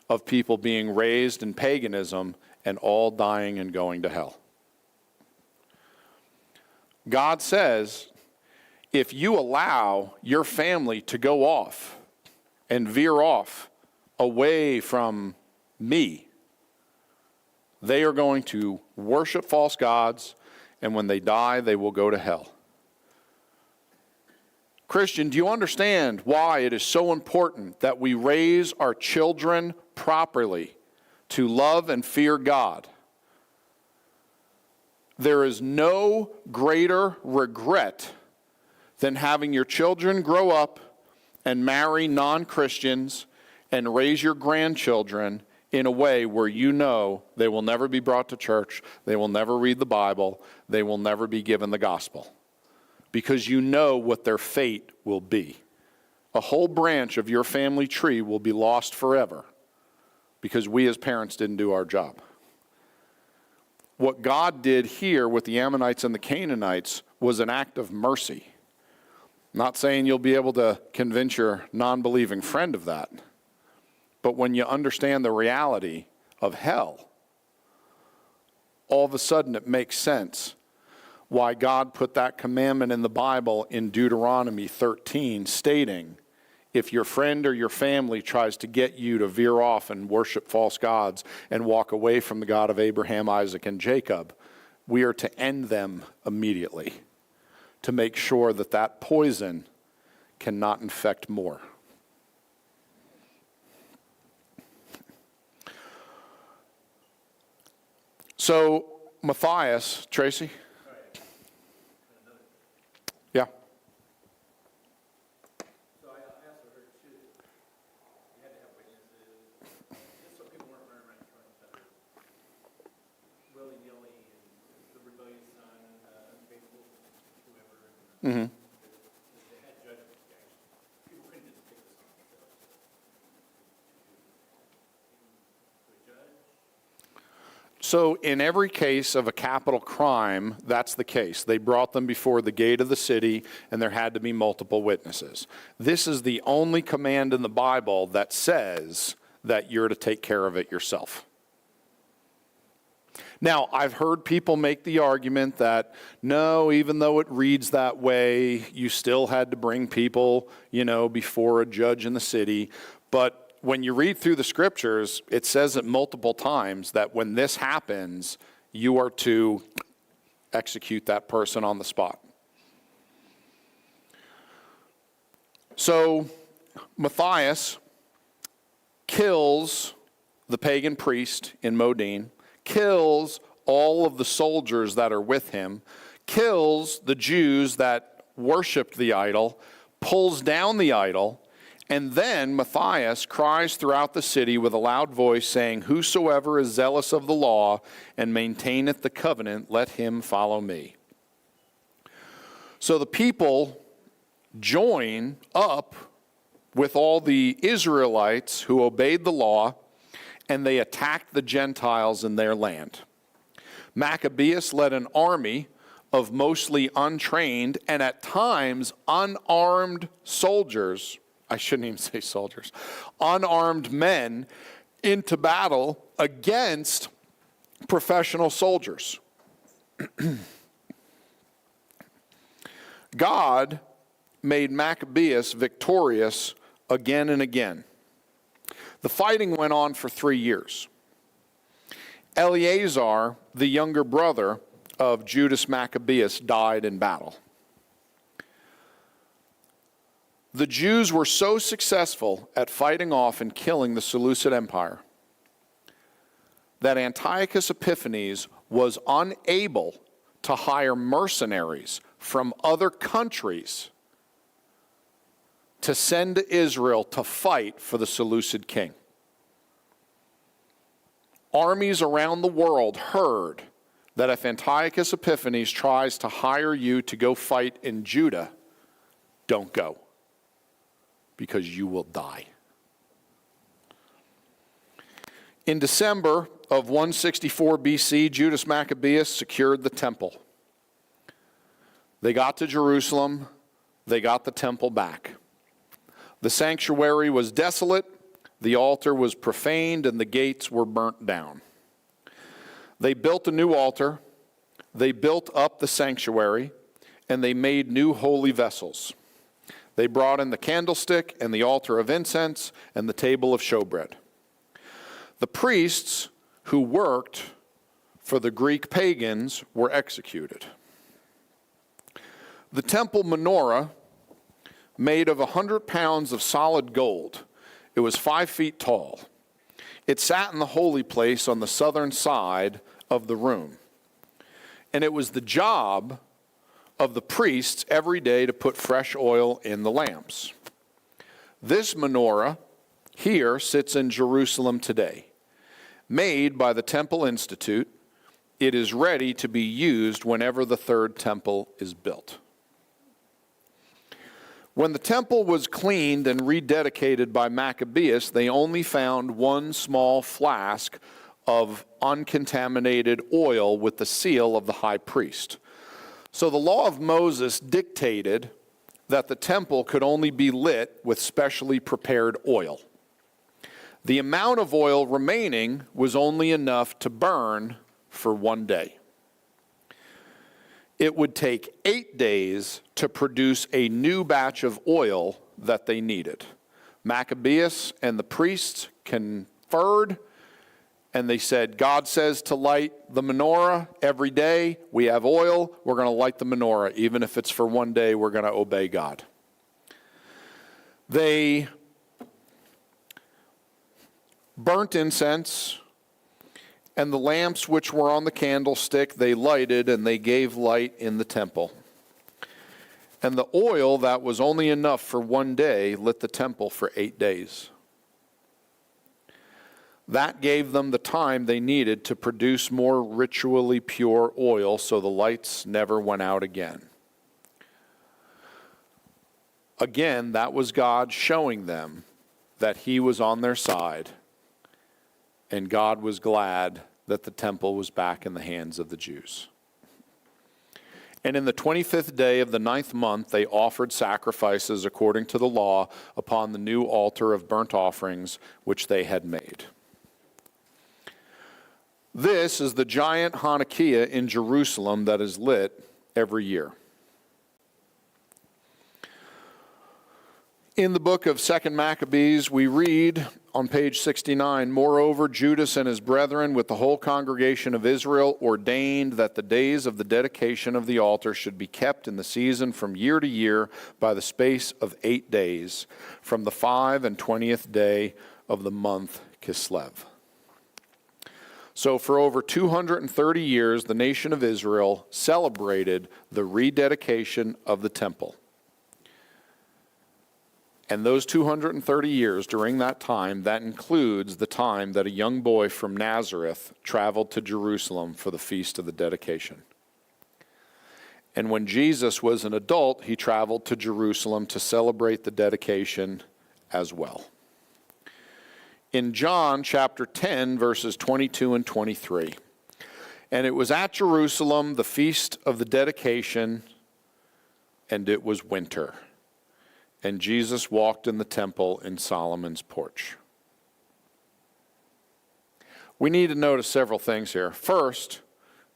of people being raised in paganism and all dying and going to hell. God says, if you allow your family to go off and veer off away from me, they are going to worship false gods, and when they die, they will go to hell. Christian, do you understand why it is so important that we raise our children properly to love and fear God? There is no greater regret than having your children grow up and marry non-Christians and raise your grandchildren in a way where you know they will never be brought to church, they will never read the Bible, they will never be given the gospel. Because you know what their fate will be. A whole branch of your family tree will be lost forever because we as parents didn't do our job. What God did here with the Ammonites and the Canaanites was an act of mercy. I'm not saying you'll be able to convince your non-believing friend of that, but when you understand the reality of hell, all of a sudden it makes sense why God put that commandment in the Bible in Deuteronomy 13, stating, if your friend or your family tries to get you to veer off and worship false gods and walk away from the God of Abraham, Isaac, and Jacob, we are to end them immediately to make sure that that poison cannot infect more. So, Matthias, Tracy? Yeah. So I also heard too, you had to have witnesses, just so people weren't running around killing each other willy-nilly, and the rebellious son, unfaithful, whoever. Mm-hmm. They had judgment. People couldn't just take this on themselves. To a judge. So in every case of a capital crime, that's the case. They brought them before the gate of the city, and there had to be multiple witnesses. This is the only command in the Bible that says that you're to take care of it yourself. Now, I've heard people make the argument that, no, even though it reads that way, you still had to bring people, before a judge in the city. But when you read through the scriptures, it says it multiple times that when this happens, you are to execute that person on the spot. So Matthias kills the pagan priest in Modin, kills all of the soldiers that are with him, kills the Jews that worshiped the idol, pulls down the idol. And then Matthias cries throughout the city with a loud voice, saying, whosoever is zealous of the law and maintaineth the covenant, let him follow me. So the people join up with all the Israelites who obeyed the law, and they attacked the Gentiles in their land. Maccabeus led an army of mostly untrained and at times unarmed soldiers, I shouldn't even say soldiers, unarmed men into battle against professional soldiers. God made Maccabeus victorious again and again. The fighting went on for 3 years. Eleazar, the younger brother of Judas Maccabeus, died in battle. The Jews were so successful at fighting off and killing the Seleucid Empire that Antiochus Epiphanes was unable to hire mercenaries from other countries to send to Israel to fight for the Seleucid king. Armies around the world heard that if Antiochus Epiphanes tries to hire you to go fight in Judah, don't go, because you will die. In December of 164 BC, Judas Maccabeus secured the temple. They got to Jerusalem. They got the temple back. The sanctuary was desolate, the altar was profaned, and the gates were burnt down. They built a new altar, they built up the sanctuary, and they made new holy vessels. They brought in the candlestick and the altar of incense and the table of showbread. The priests who worked for the Greek pagans were executed. The temple menorah, made of 100 pounds of solid gold. It was 5 feet tall. It sat in the holy place on the southern side of the room. And it was the job of the priests every day to put fresh oil in the lamps. This menorah here sits in Jerusalem today. Made by the Temple Institute, it is ready to be used whenever the third temple is built. When the temple was cleaned and rededicated by Maccabeus, they only found one small flask of uncontaminated oil with the seal of the high priest. So the law of Moses dictated that the temple could only be lit with specially prepared oil. The amount of oil remaining was only enough to burn for 1 day. It would take 8 days to produce a new batch of oil that they needed. Maccabeus and the priests conferred, and they said, God says to light the menorah every day. We have oil. We're going to light the menorah. Even if it's for 1 day, we're going to obey God. They burnt incense, and the lamps which were on the candlestick they lighted, and they gave light in the temple. And the oil that was only enough for 1 day lit the temple for 8 days. That gave them the time they needed to produce more ritually pure oil, so the lights never went out again. Again, that was God showing them that He was on their side, and God was glad that the temple was back in the hands of the Jews. And in the 25th day of the 9th month, they offered sacrifices according to the law upon the new altar of burnt offerings which they had made. This is the giant Hanukkah in Jerusalem that is lit every year. In the book of 2 Maccabees, we read on page 69, moreover, Judas and his brethren with the whole congregation of Israel ordained that the days of the dedication of the altar should be kept in the season from year to year by the space of 8 days, from the 25th day of the month Kislev. So for over 230 years, the nation of Israel celebrated the rededication of the temple. And those 230 years, during that time, that includes the time that a young boy from Nazareth traveled to Jerusalem for the feast of the dedication. And when Jesus was an adult, he traveled to Jerusalem to celebrate the dedication as well. In John chapter 10, verses 22 and 23, and it was at Jerusalem, the feast of the dedication, and it was winter. And Jesus walked in the temple in Solomon's porch. We need to notice several things here. First,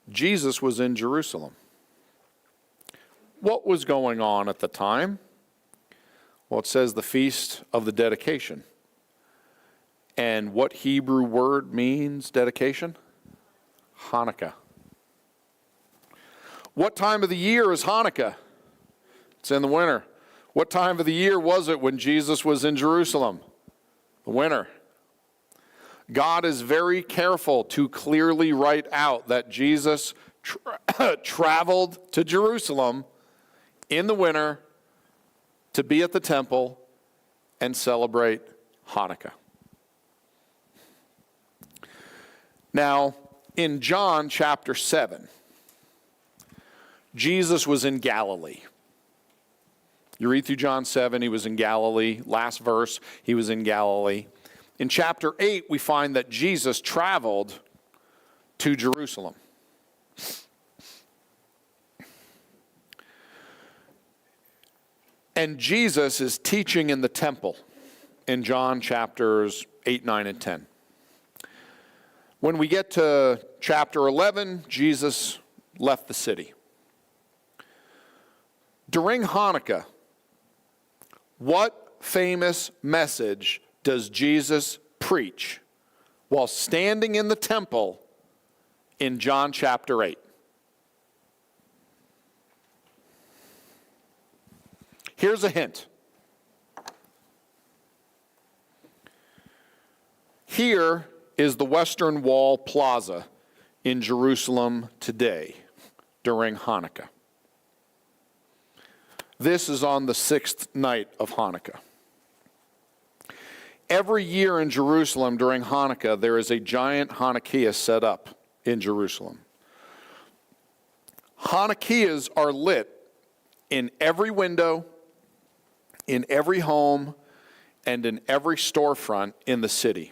Jesus was in Jerusalem. What was going on at the time? Well, it says the feast of the dedication. And what Hebrew word means dedication? Hanukkah. What time of the year is Hanukkah? It's in the winter. What time of the year was it when Jesus was in Jerusalem? The winter. God is very careful to clearly write out that Jesus traveled to Jerusalem in the winter to be at the temple and celebrate Hanukkah. Now, in John chapter 7, Jesus was in Galilee. You read through John 7, he was in Galilee. Last verse, he was in Galilee. In chapter 8, we find that Jesus traveled to Jerusalem. And Jesus is teaching in the temple in John chapters 8, 9, and 10. When we get to chapter 11, Jesus left the city. During Hanukkah, what famous message does Jesus preach while standing in the temple in John chapter 8? Here's a hint. Here is the Western Wall Plaza in Jerusalem today during Hanukkah. This is on the 6th night of Hanukkah. Every year in Jerusalem during Hanukkah, there is a giant Hanukkah set up in Jerusalem. Hanukkahs are lit in every window, in every home, and in every storefront in the city.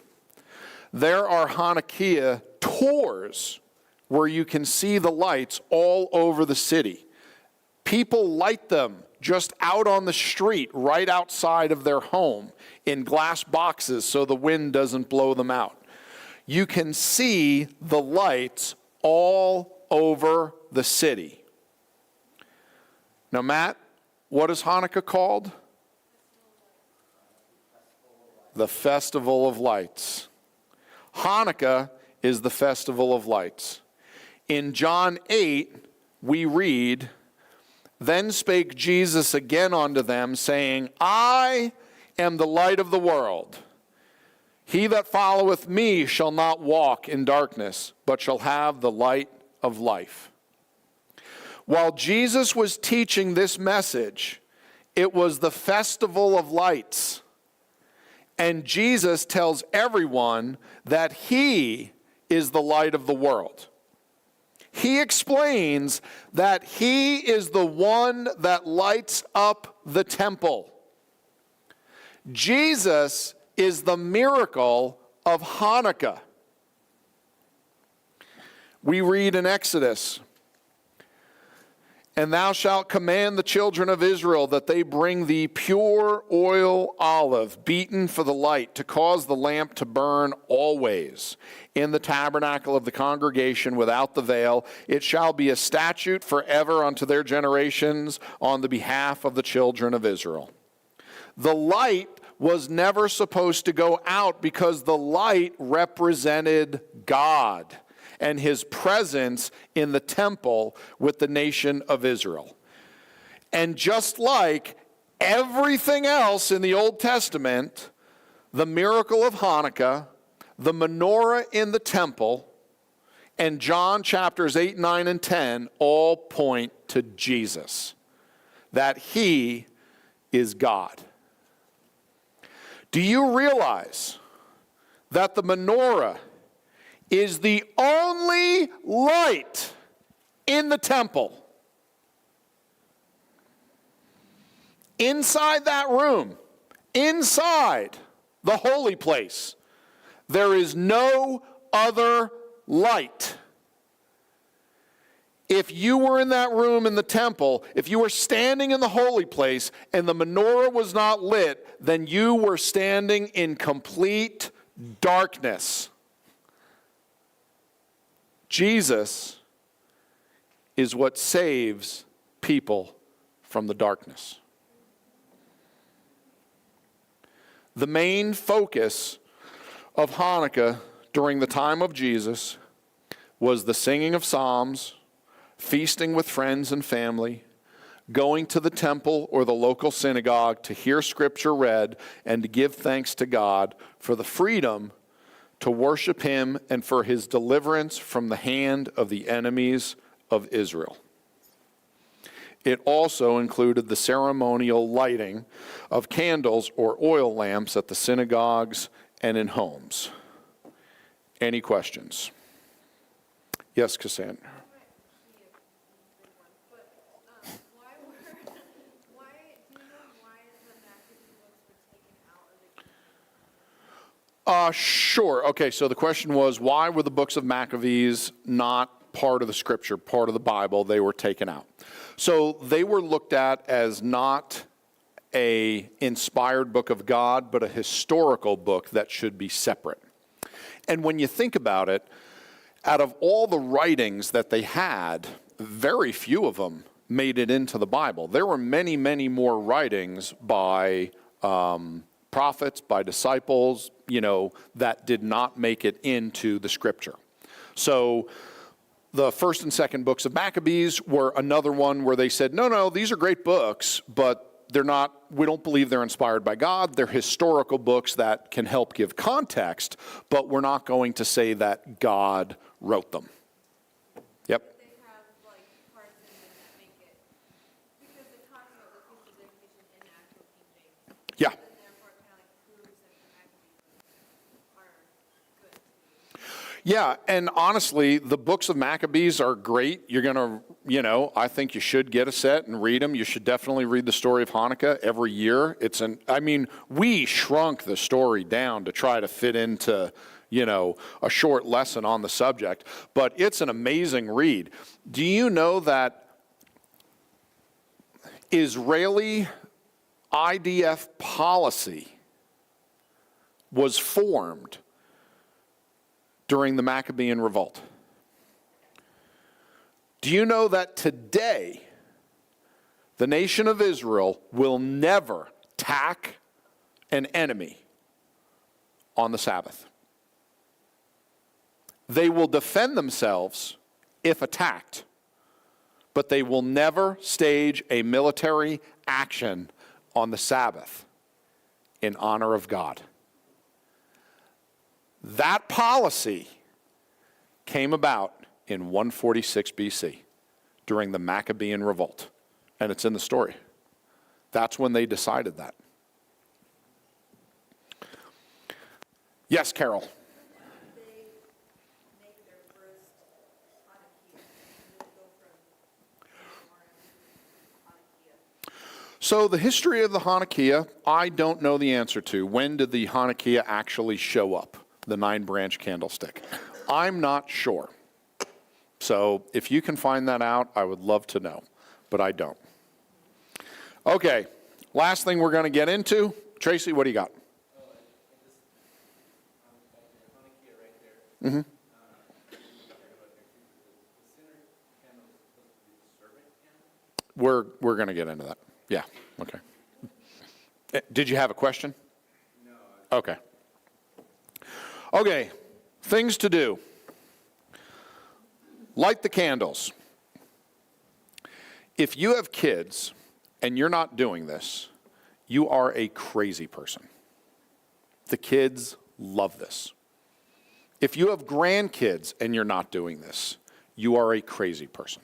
There are Hanukkah tours where you can see the lights all over the city. People light them just out on the street, right outside of their home, in glass boxes so the wind doesn't blow them out. You can see the lights all over the city. Now, Matt, what is Hanukkah called? The Festival of Lights. Hanukkah is the Festival of Lights. In John 8, we read, "Then spake Jesus again unto them, saying, I am the light of the world. He that followeth me shall not walk in darkness, but shall have the light of life." While Jesus was teaching this message, it was the Festival of Lights. And Jesus tells everyone that he is the light of the world. He explains that he is the one that lights up the temple. Jesus is the miracle of Hanukkah. We read in Exodus, "And thou shalt command the children of Israel that they bring thee pure oil olive, beaten for the light, to cause the lamp to burn always in the tabernacle of the congregation without the veil. It shall be a statute forever unto their generations on the behalf of the children of Israel." The light was never supposed to go out because the light represented God and his presence in the temple with the nation of Israel. And just like everything else in the Old Testament, the miracle of Hanukkah, the menorah in the temple, and John chapters 8, 9, and 10 all point to Jesus, that he is God. Do you realize that the menorah is the only light in the temple? Inside that room, inside the holy place, there is no other light. If you were in that room in the temple, if you were standing in the holy place and the menorah was not lit, then you were standing in complete darkness. Jesus is what saves people from the darkness. The main focus of Hanukkah during the time of Jesus was the singing of psalms, feasting with friends and family, going to the temple or the local synagogue to hear scripture read and to give thanks to God for the freedom to worship him and for his deliverance from the hand of the enemies of Israel. It also included the ceremonial lighting of candles or oil lamps at the synagogues and in homes. Any questions? Yes, Cassandra. Why do you know why the Maccabean books were taken out of the Sure. Okay, so the question was, why were the books of Maccabees not part of the scripture, part of the Bible? They were taken out. So they were looked at as not a inspired book of God, but a historical book that should be separate. And when you think about it, out of all the writings that they had, very few of them made it into the Bible. There were many, many more writings by prophets, by disciples, that did not make it into the scripture. So the first and second books of Maccabees were another one where they said, no, these are great books, but we don't believe they're inspired by God. They're historical books that can help give context, but we're not going to say that God wrote them. Yep. They have like parts in it that make it, because it talks about the feast of dedication in actual King James. Yeah. And therefore it kind of like proves that the Maccabees are good. Yeah, and honestly, the books of Maccabees are great. You're going to, I think you should get a set and read them. You should definitely read the story of Hanukkah every year. We shrunk the story down to try to fit into, a short lesson on the subject, but it's an amazing read. Do you know that Israeli IDF policy was formed during the Maccabean revolt? Do you know that today the nation of Israel will never attack an enemy on the Sabbath? They will defend themselves if attacked, but they will never stage a military action on the Sabbath in honor of God. That policy came about in 146 BC during the Maccabean revolt, and it's in the story. That's when they decided that. Yes, Carol. They make their first Hanukkah, and they go from Hanukkah. So the history of the Hanukkah, I don't know the answer to. When did the Hanukkah actually show up, the 9-branch candlestick? I'm not sure. So if you can find that out, I would love to know, but I don't. Okay, last thing we're going to get into. Tracy, what do you got? Mm-hmm. We're going to get into that. Yeah, okay. Did you have a question? No. Okay. Okay, things to do. Light the candles. If you have kids and you're not doing this, you are a crazy person. The kids love this. If you have grandkids and you're not doing this, you are a crazy person.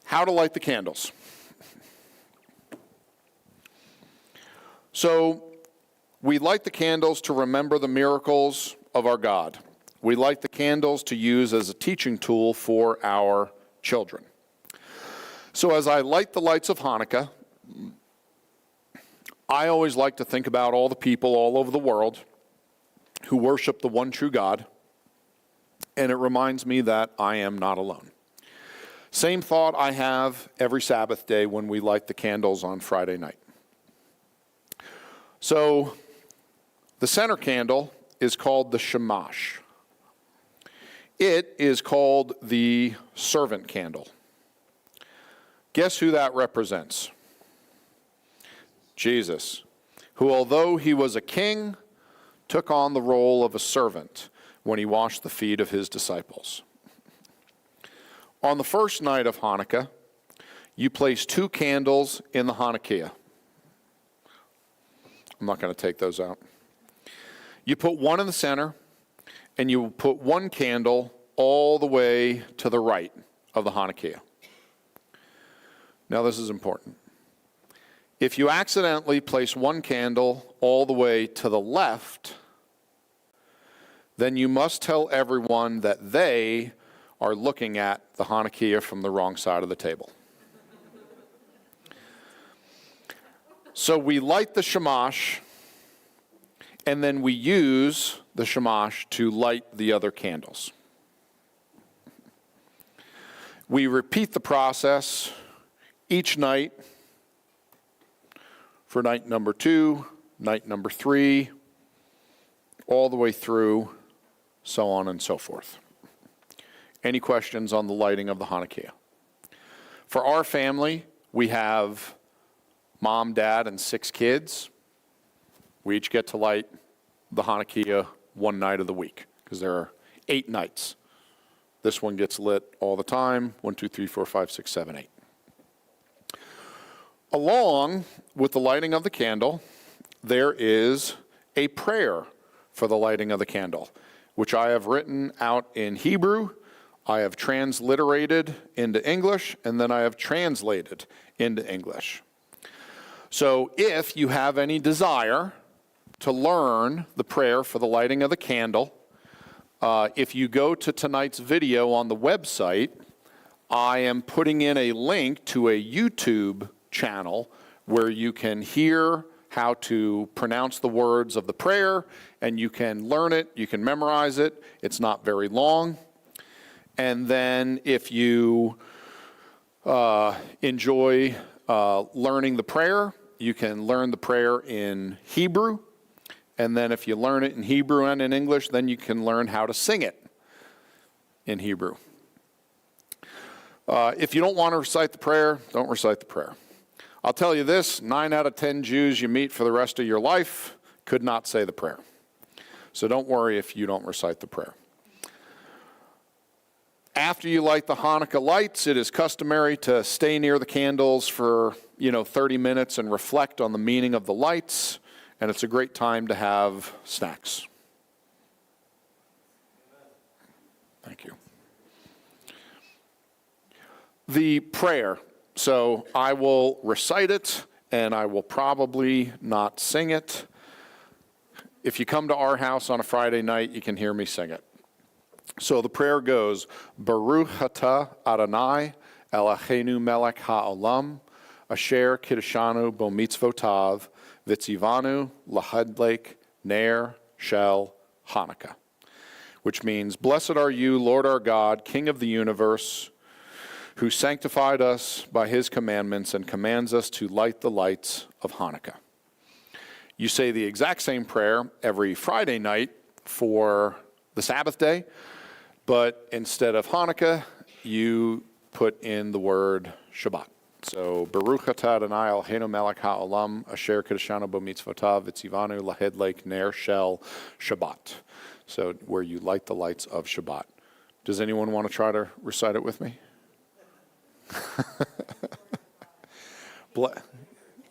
How to light the candles. So, we light the candles to remember the miracles of our God. We light the candles to use as a teaching tool for our children. So as I light the lights of Hanukkah, I always like to think about all the people all over the world who worship the one true God, and it reminds me that I am not alone. Same thought I have every Sabbath day when we light the candles on Friday night. So the center candle is called the shamash. It is called the servant candle. Guess who that represents? Jesus, who, although he was a king, took on the role of a servant when he washed the feet of his disciples. On the first night of Hanukkah, you place 2 candles in the Hanukkah. I'm not going to take those out. You put one in the center, and you put 1 candle all the way to the right of the Hanukkah. Now, this is important. If you accidentally place 1 candle all the way to the left, then you must tell everyone that they are looking at the Hanukkah from the wrong side of the table. So we light the shamash, and then we use the shamash to light the other candles. We repeat the process each night for night number 2, night number 3, all the way through, so on and so forth. Any questions on the lighting of the Hanukkah? For our family, we have mom, dad, and 6 kids. We each get to light the Hanukkah one night of the week, because there are 8 nights. This one gets lit all the time, 1, 2, 3, 4, 5, 6, 7, 8. Along with the lighting of the candle, there is a prayer for the lighting of the candle, which I have written out in Hebrew, I have transliterated into English, and then I have translated into English. So if you have any desire to learn the prayer for the lighting of the candle, if you go to tonight's video on the website, I am putting in a link to a YouTube channel where you can hear how to pronounce the words of the prayer, and you can learn it, you can memorize it. It's not very long. And then if you enjoy learning the prayer, you can learn the prayer in Hebrew. And then if you learn it in Hebrew and in English, then you can learn how to sing it in Hebrew. If you don't want to recite the prayer, don't recite the prayer. I'll tell you this, 9 out of 10 Jews you meet for the rest of your life could not say the prayer. So don't worry if you don't recite the prayer. After you light the Hanukkah lights, it is customary to stay near the candles for, 30 minutes and reflect on the meaning of the lights, and it's a great time to have snacks. Thank you. The prayer. So I will recite it, and I will probably not sing it. If you come to our house on a Friday night, you can hear me sing it. So the prayer goes, Baruch atah Adonai Eloheinu melech ha'olam, asher kiddushanu bo mitzvotav, v'tzivanu lahadlek ner shel Hanukkah, which means, blessed are you, Lord our God, King of the universe, who sanctified us by his commandments and commands us to light the lights of Hanukkah. You say the exact same prayer every Friday night for the Sabbath day, but instead of Hanukkah, you put in the word Shabbat. So, Baruch atah Adonai Eloheinu melech ha'olam, asher kiddushanu bo mitzvotav, v'tzivanu lahadlek ner shel Shabbat. So, where you light the lights of Shabbat. Does anyone want to try to recite it with me?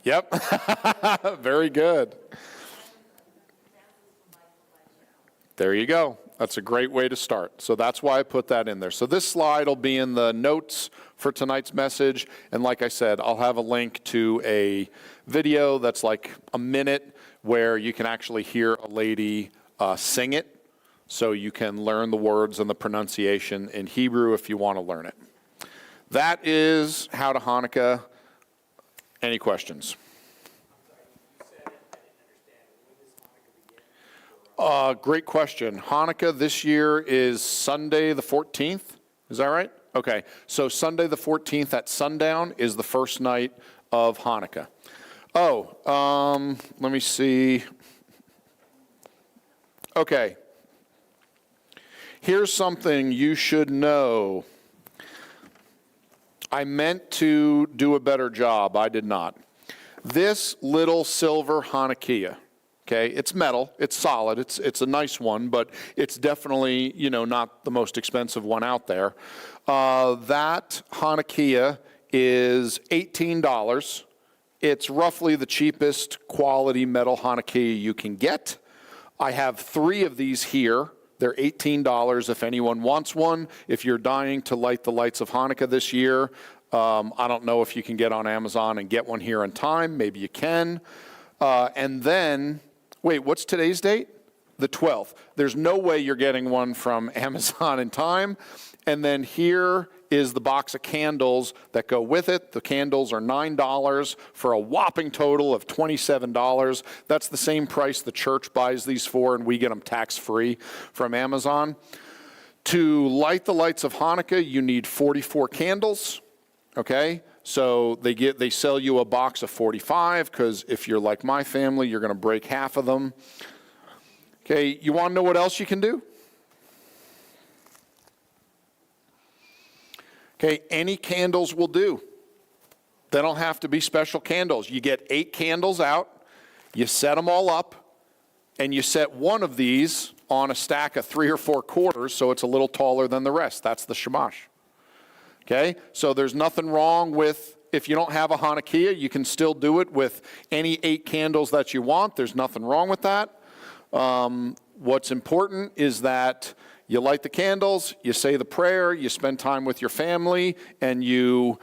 Yep. Very good. There you go. That's a great way to start. So that's why I put that in there. So this slide will be in the notes for tonight's message. And like I said, I'll have a link to a video that's like a minute where you can actually hear a lady sing it. So you can learn the words and the pronunciation in Hebrew if you want to learn it. That is how to Hanukkah. Any questions? Great question. Hanukkah this year is Sunday the 14th. Is that right? Okay. So Sunday the 14th at sundown is the first night of Hanukkah. Let me see. Okay. Here's something you should know. I meant to do a better job. I did not. This little silver Hanukkah, okay, it's metal, it's solid, it's a nice one, but it's definitely, not the most expensive one out there. That Hanukkah is $18. It's roughly the cheapest quality metal Hanukkah you can get. I have 3 of these here. They're $18 if anyone wants one. If you're dying to light the lights of Hanukkah this year, I don't know if you can get on Amazon and get one here in time. Maybe you can. And then, wait, what's today's date? The 12th. There's no way you're getting one from Amazon in time. And then here is the box of candles that go with it. The candles are $9 for a whopping total of $27. That's the same price the church buys these for, and we get them tax-free from Amazon. To light the lights of Hanukkah, you need 44 candles, okay? So they sell you a box of 45, because if you're like my family, you're going to break half of them. Okay, you want to know what else you can do? Okay, any candles will do. They don't have to be special candles. You get 8 candles out, you set them all up, and you set one of these on a stack of 3 or 4 quarters so it's a little taller than the rest. That's the shamash. Okay, so there's nothing wrong with, if you don't have a Hanukkah, you can still do it with any 8 candles that you want. There's nothing wrong with that. What's important is that you light the candles, you say the prayer, you spend time with your family, and you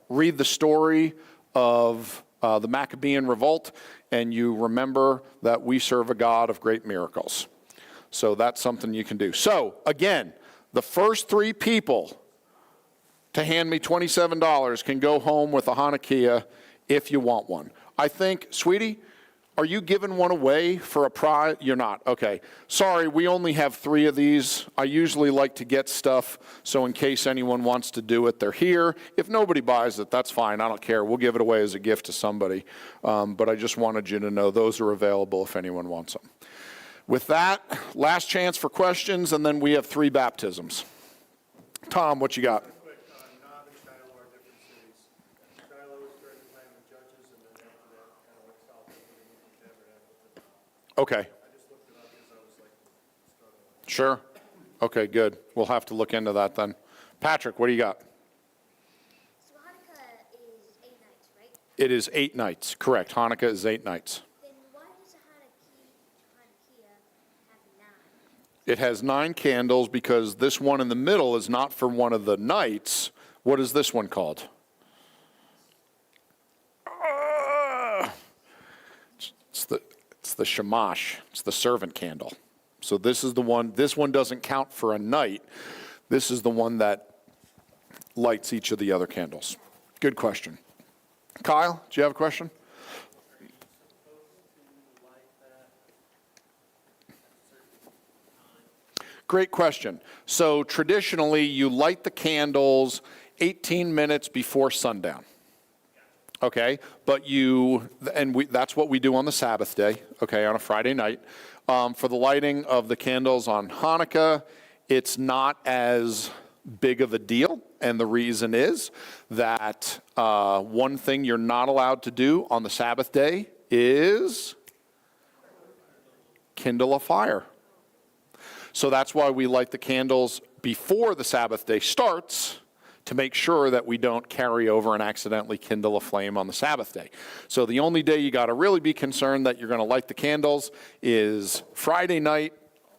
read the story of the Maccabean revolt, and you remember that we serve a God of great miracles. So that's something you can do. So, again, the first 3 people to hand me $27 can go home with a Hanukkah if you want one. I think, sweetie, are you giving one away for a prize? You're not. Okay. Sorry, we only have 3 of these. I usually like to get stuff, so in case anyone wants to do it, they're here. If nobody buys it, that's fine. I don't care. We'll give it away as a gift to somebody. But I just wanted you to know those are available if anyone wants them. With that, last chance for questions, and then we have 3 baptisms. Tom, what you got? Quick, Nob and Shiloh are different cities. Shiloh was during the time of Judges, and then after that, kind of like south of the Tabernacle. Okay. I just looked it up because I was like struggling. Sure. Okay, good. We'll have to look into that then. Patrick, what do you got? So Hanukkah is 8 nights, right? It is 8 nights. Correct. Hanukkah is 8 nights. Then why does a Hanukkah have 9? It has 9 candles because this one in the middle is not for one of the nights. What is this one called? It's the shamash. It's the servant candle. So this is the one. This one doesn't count for a night. This is the one that lights each of the other candles. Good question. Kyle, do you have a question? Great question. So traditionally, you light the candles 18 minutes before sundown. Okay, but that's what we do on the Sabbath day, okay, on a Friday night. For the lighting of the candles on Hanukkah, it's not as big of a deal, and the reason is that one thing you're not allowed to do on the Sabbath day is kindle a fire. So that's why we light the candles before the Sabbath day starts, to make sure that we don't carry over and accidentally kindle a flame on the Sabbath day. So the only day you got to really be concerned that you're going to light the candles is Friday night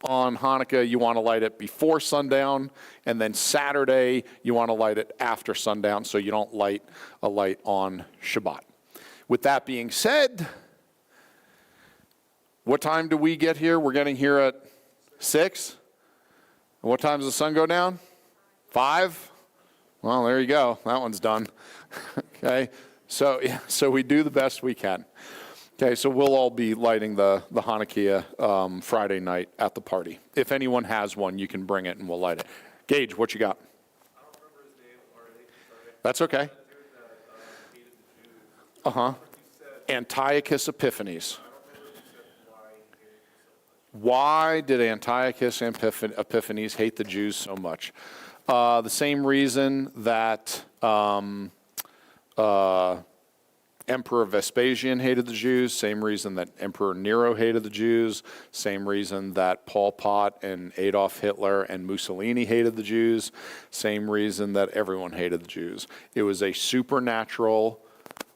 on Hanukkah. You want to light it before sundown, and then Saturday you want to light it after sundown so you don't light a light on Shabbat. With that being said, what time do we get here? We're getting here at 6. And what time does the sun go down? 5? Well, there you go. That one's done. Okay, so we do the best we can. Okay, so we'll all be lighting the Hanukkah Friday night at the party. If anyone has one, you can bring it and we'll light it. Gage, what you got? I don't remember his name already. Sorry. That's okay. That dude that hated the Jews. Uh-huh. He said, Antiochus Epiphanes. I don't remember if he said why he hated it so much. Why did Antiochus Epiphanes hate the Jews so much? The same reason that Emperor Vespasian hated the Jews, same reason that Emperor Nero hated the Jews, same reason that Pol Pot and Adolf Hitler and Mussolini hated the Jews, same reason that everyone hated the Jews. It was a supernatural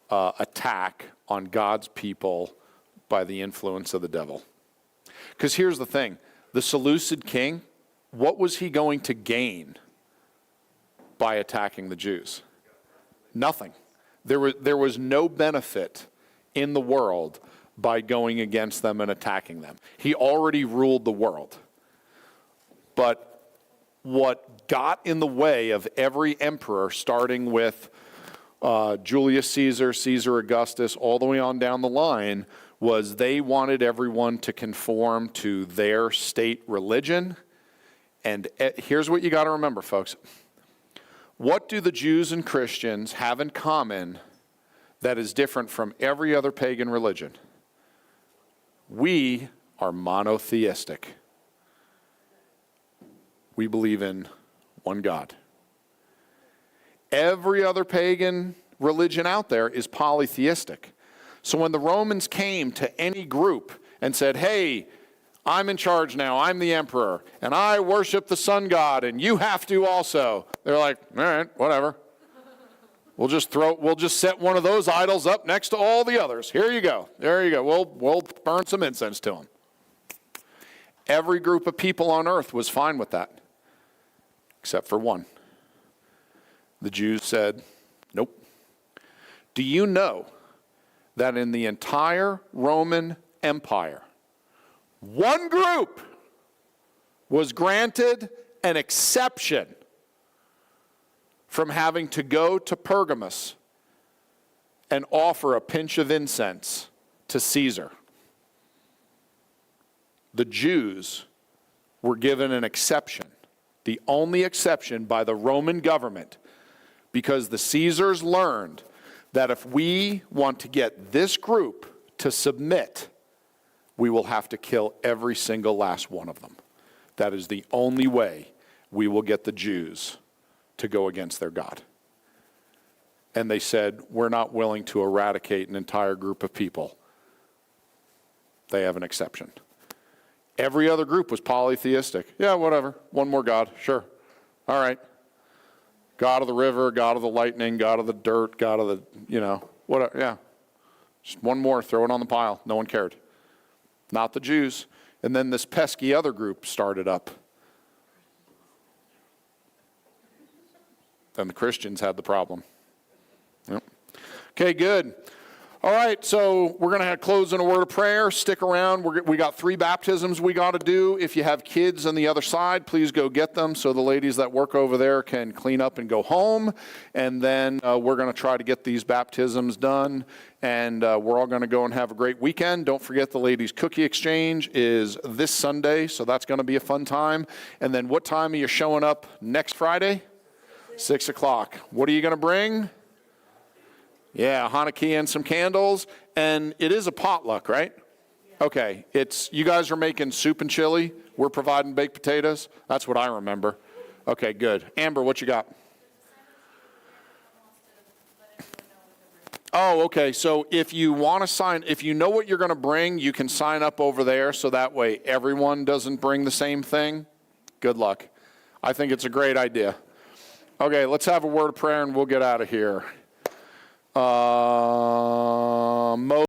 attack on God's people by the influence of the devil. Because here's the thing, the Seleucid king, what was he going to gain by attacking the Jews? Nothing. There was no benefit in the world by going against them and attacking them. He already ruled the world. But what got in the way of every emperor, starting with Julius Caesar, Caesar Augustus, all the way on down the line, was they wanted everyone to conform to their state religion. And here's what you got to remember, folks. What do the Jews and Christians have in common that is different from every other pagan religion? We are monotheistic. We believe in one God. Every other pagan religion out there is polytheistic. So when the Romans came to any group and said, hey, I'm in charge now, I'm the emperor, and I worship the sun god, and you have to also. They're like, all right, whatever. We'll just set one of those idols up next to all the others. Here you go. There you go. We'll burn some incense to them. Every group of people on earth was fine with that, except for one. The Jews said, nope. Do you know that in the entire Roman Empire, one group was granted an exception from having to go to Pergamus and offer a pinch of incense to Caesar? The Jews were given an exception, the only exception by the Roman government, because the Caesars learned that if we want to get this group to submit, we will have to kill every single last one of them. That is the only way we will get the Jews to go against their God. And they said, we're not willing to eradicate an entire group of people. They have an exception. Every other group was polytheistic. Yeah, whatever. One more God. Sure. All right. God of the river, God of the lightning, God of the dirt, God of the, whatever. Yeah. Just one more. Throw it on the pile. No one cared. Not the Jews. And then this pesky other group started up. Then the Christians had the problem. Yep. Okay, good. All right, so we're going to close in a word of prayer. Stick around. We got 3 baptisms we got to do. If you have kids on the other side, please go get them so the ladies that work over there can clean up and go home. And then we're going to try to get these baptisms done. And we're all going to go and have a great weekend. Don't forget the ladies' cookie exchange is this Sunday, so that's going to be a fun time. And then what time are you showing up next Friday? 6 o'clock. What are you going to bring? Yeah, Hanukkah and some candles. And it is a potluck, right? Okay, you guys are making soup and chili. We're providing baked potatoes. That's what I remember. Okay, good. Amber, what you got? Oh, okay. So if you want to if you know what you're going to bring, you can sign up over there so that way everyone doesn't bring the same thing. Good luck. I think it's a great idea. Okay, let's have a word of prayer and we'll get out of here.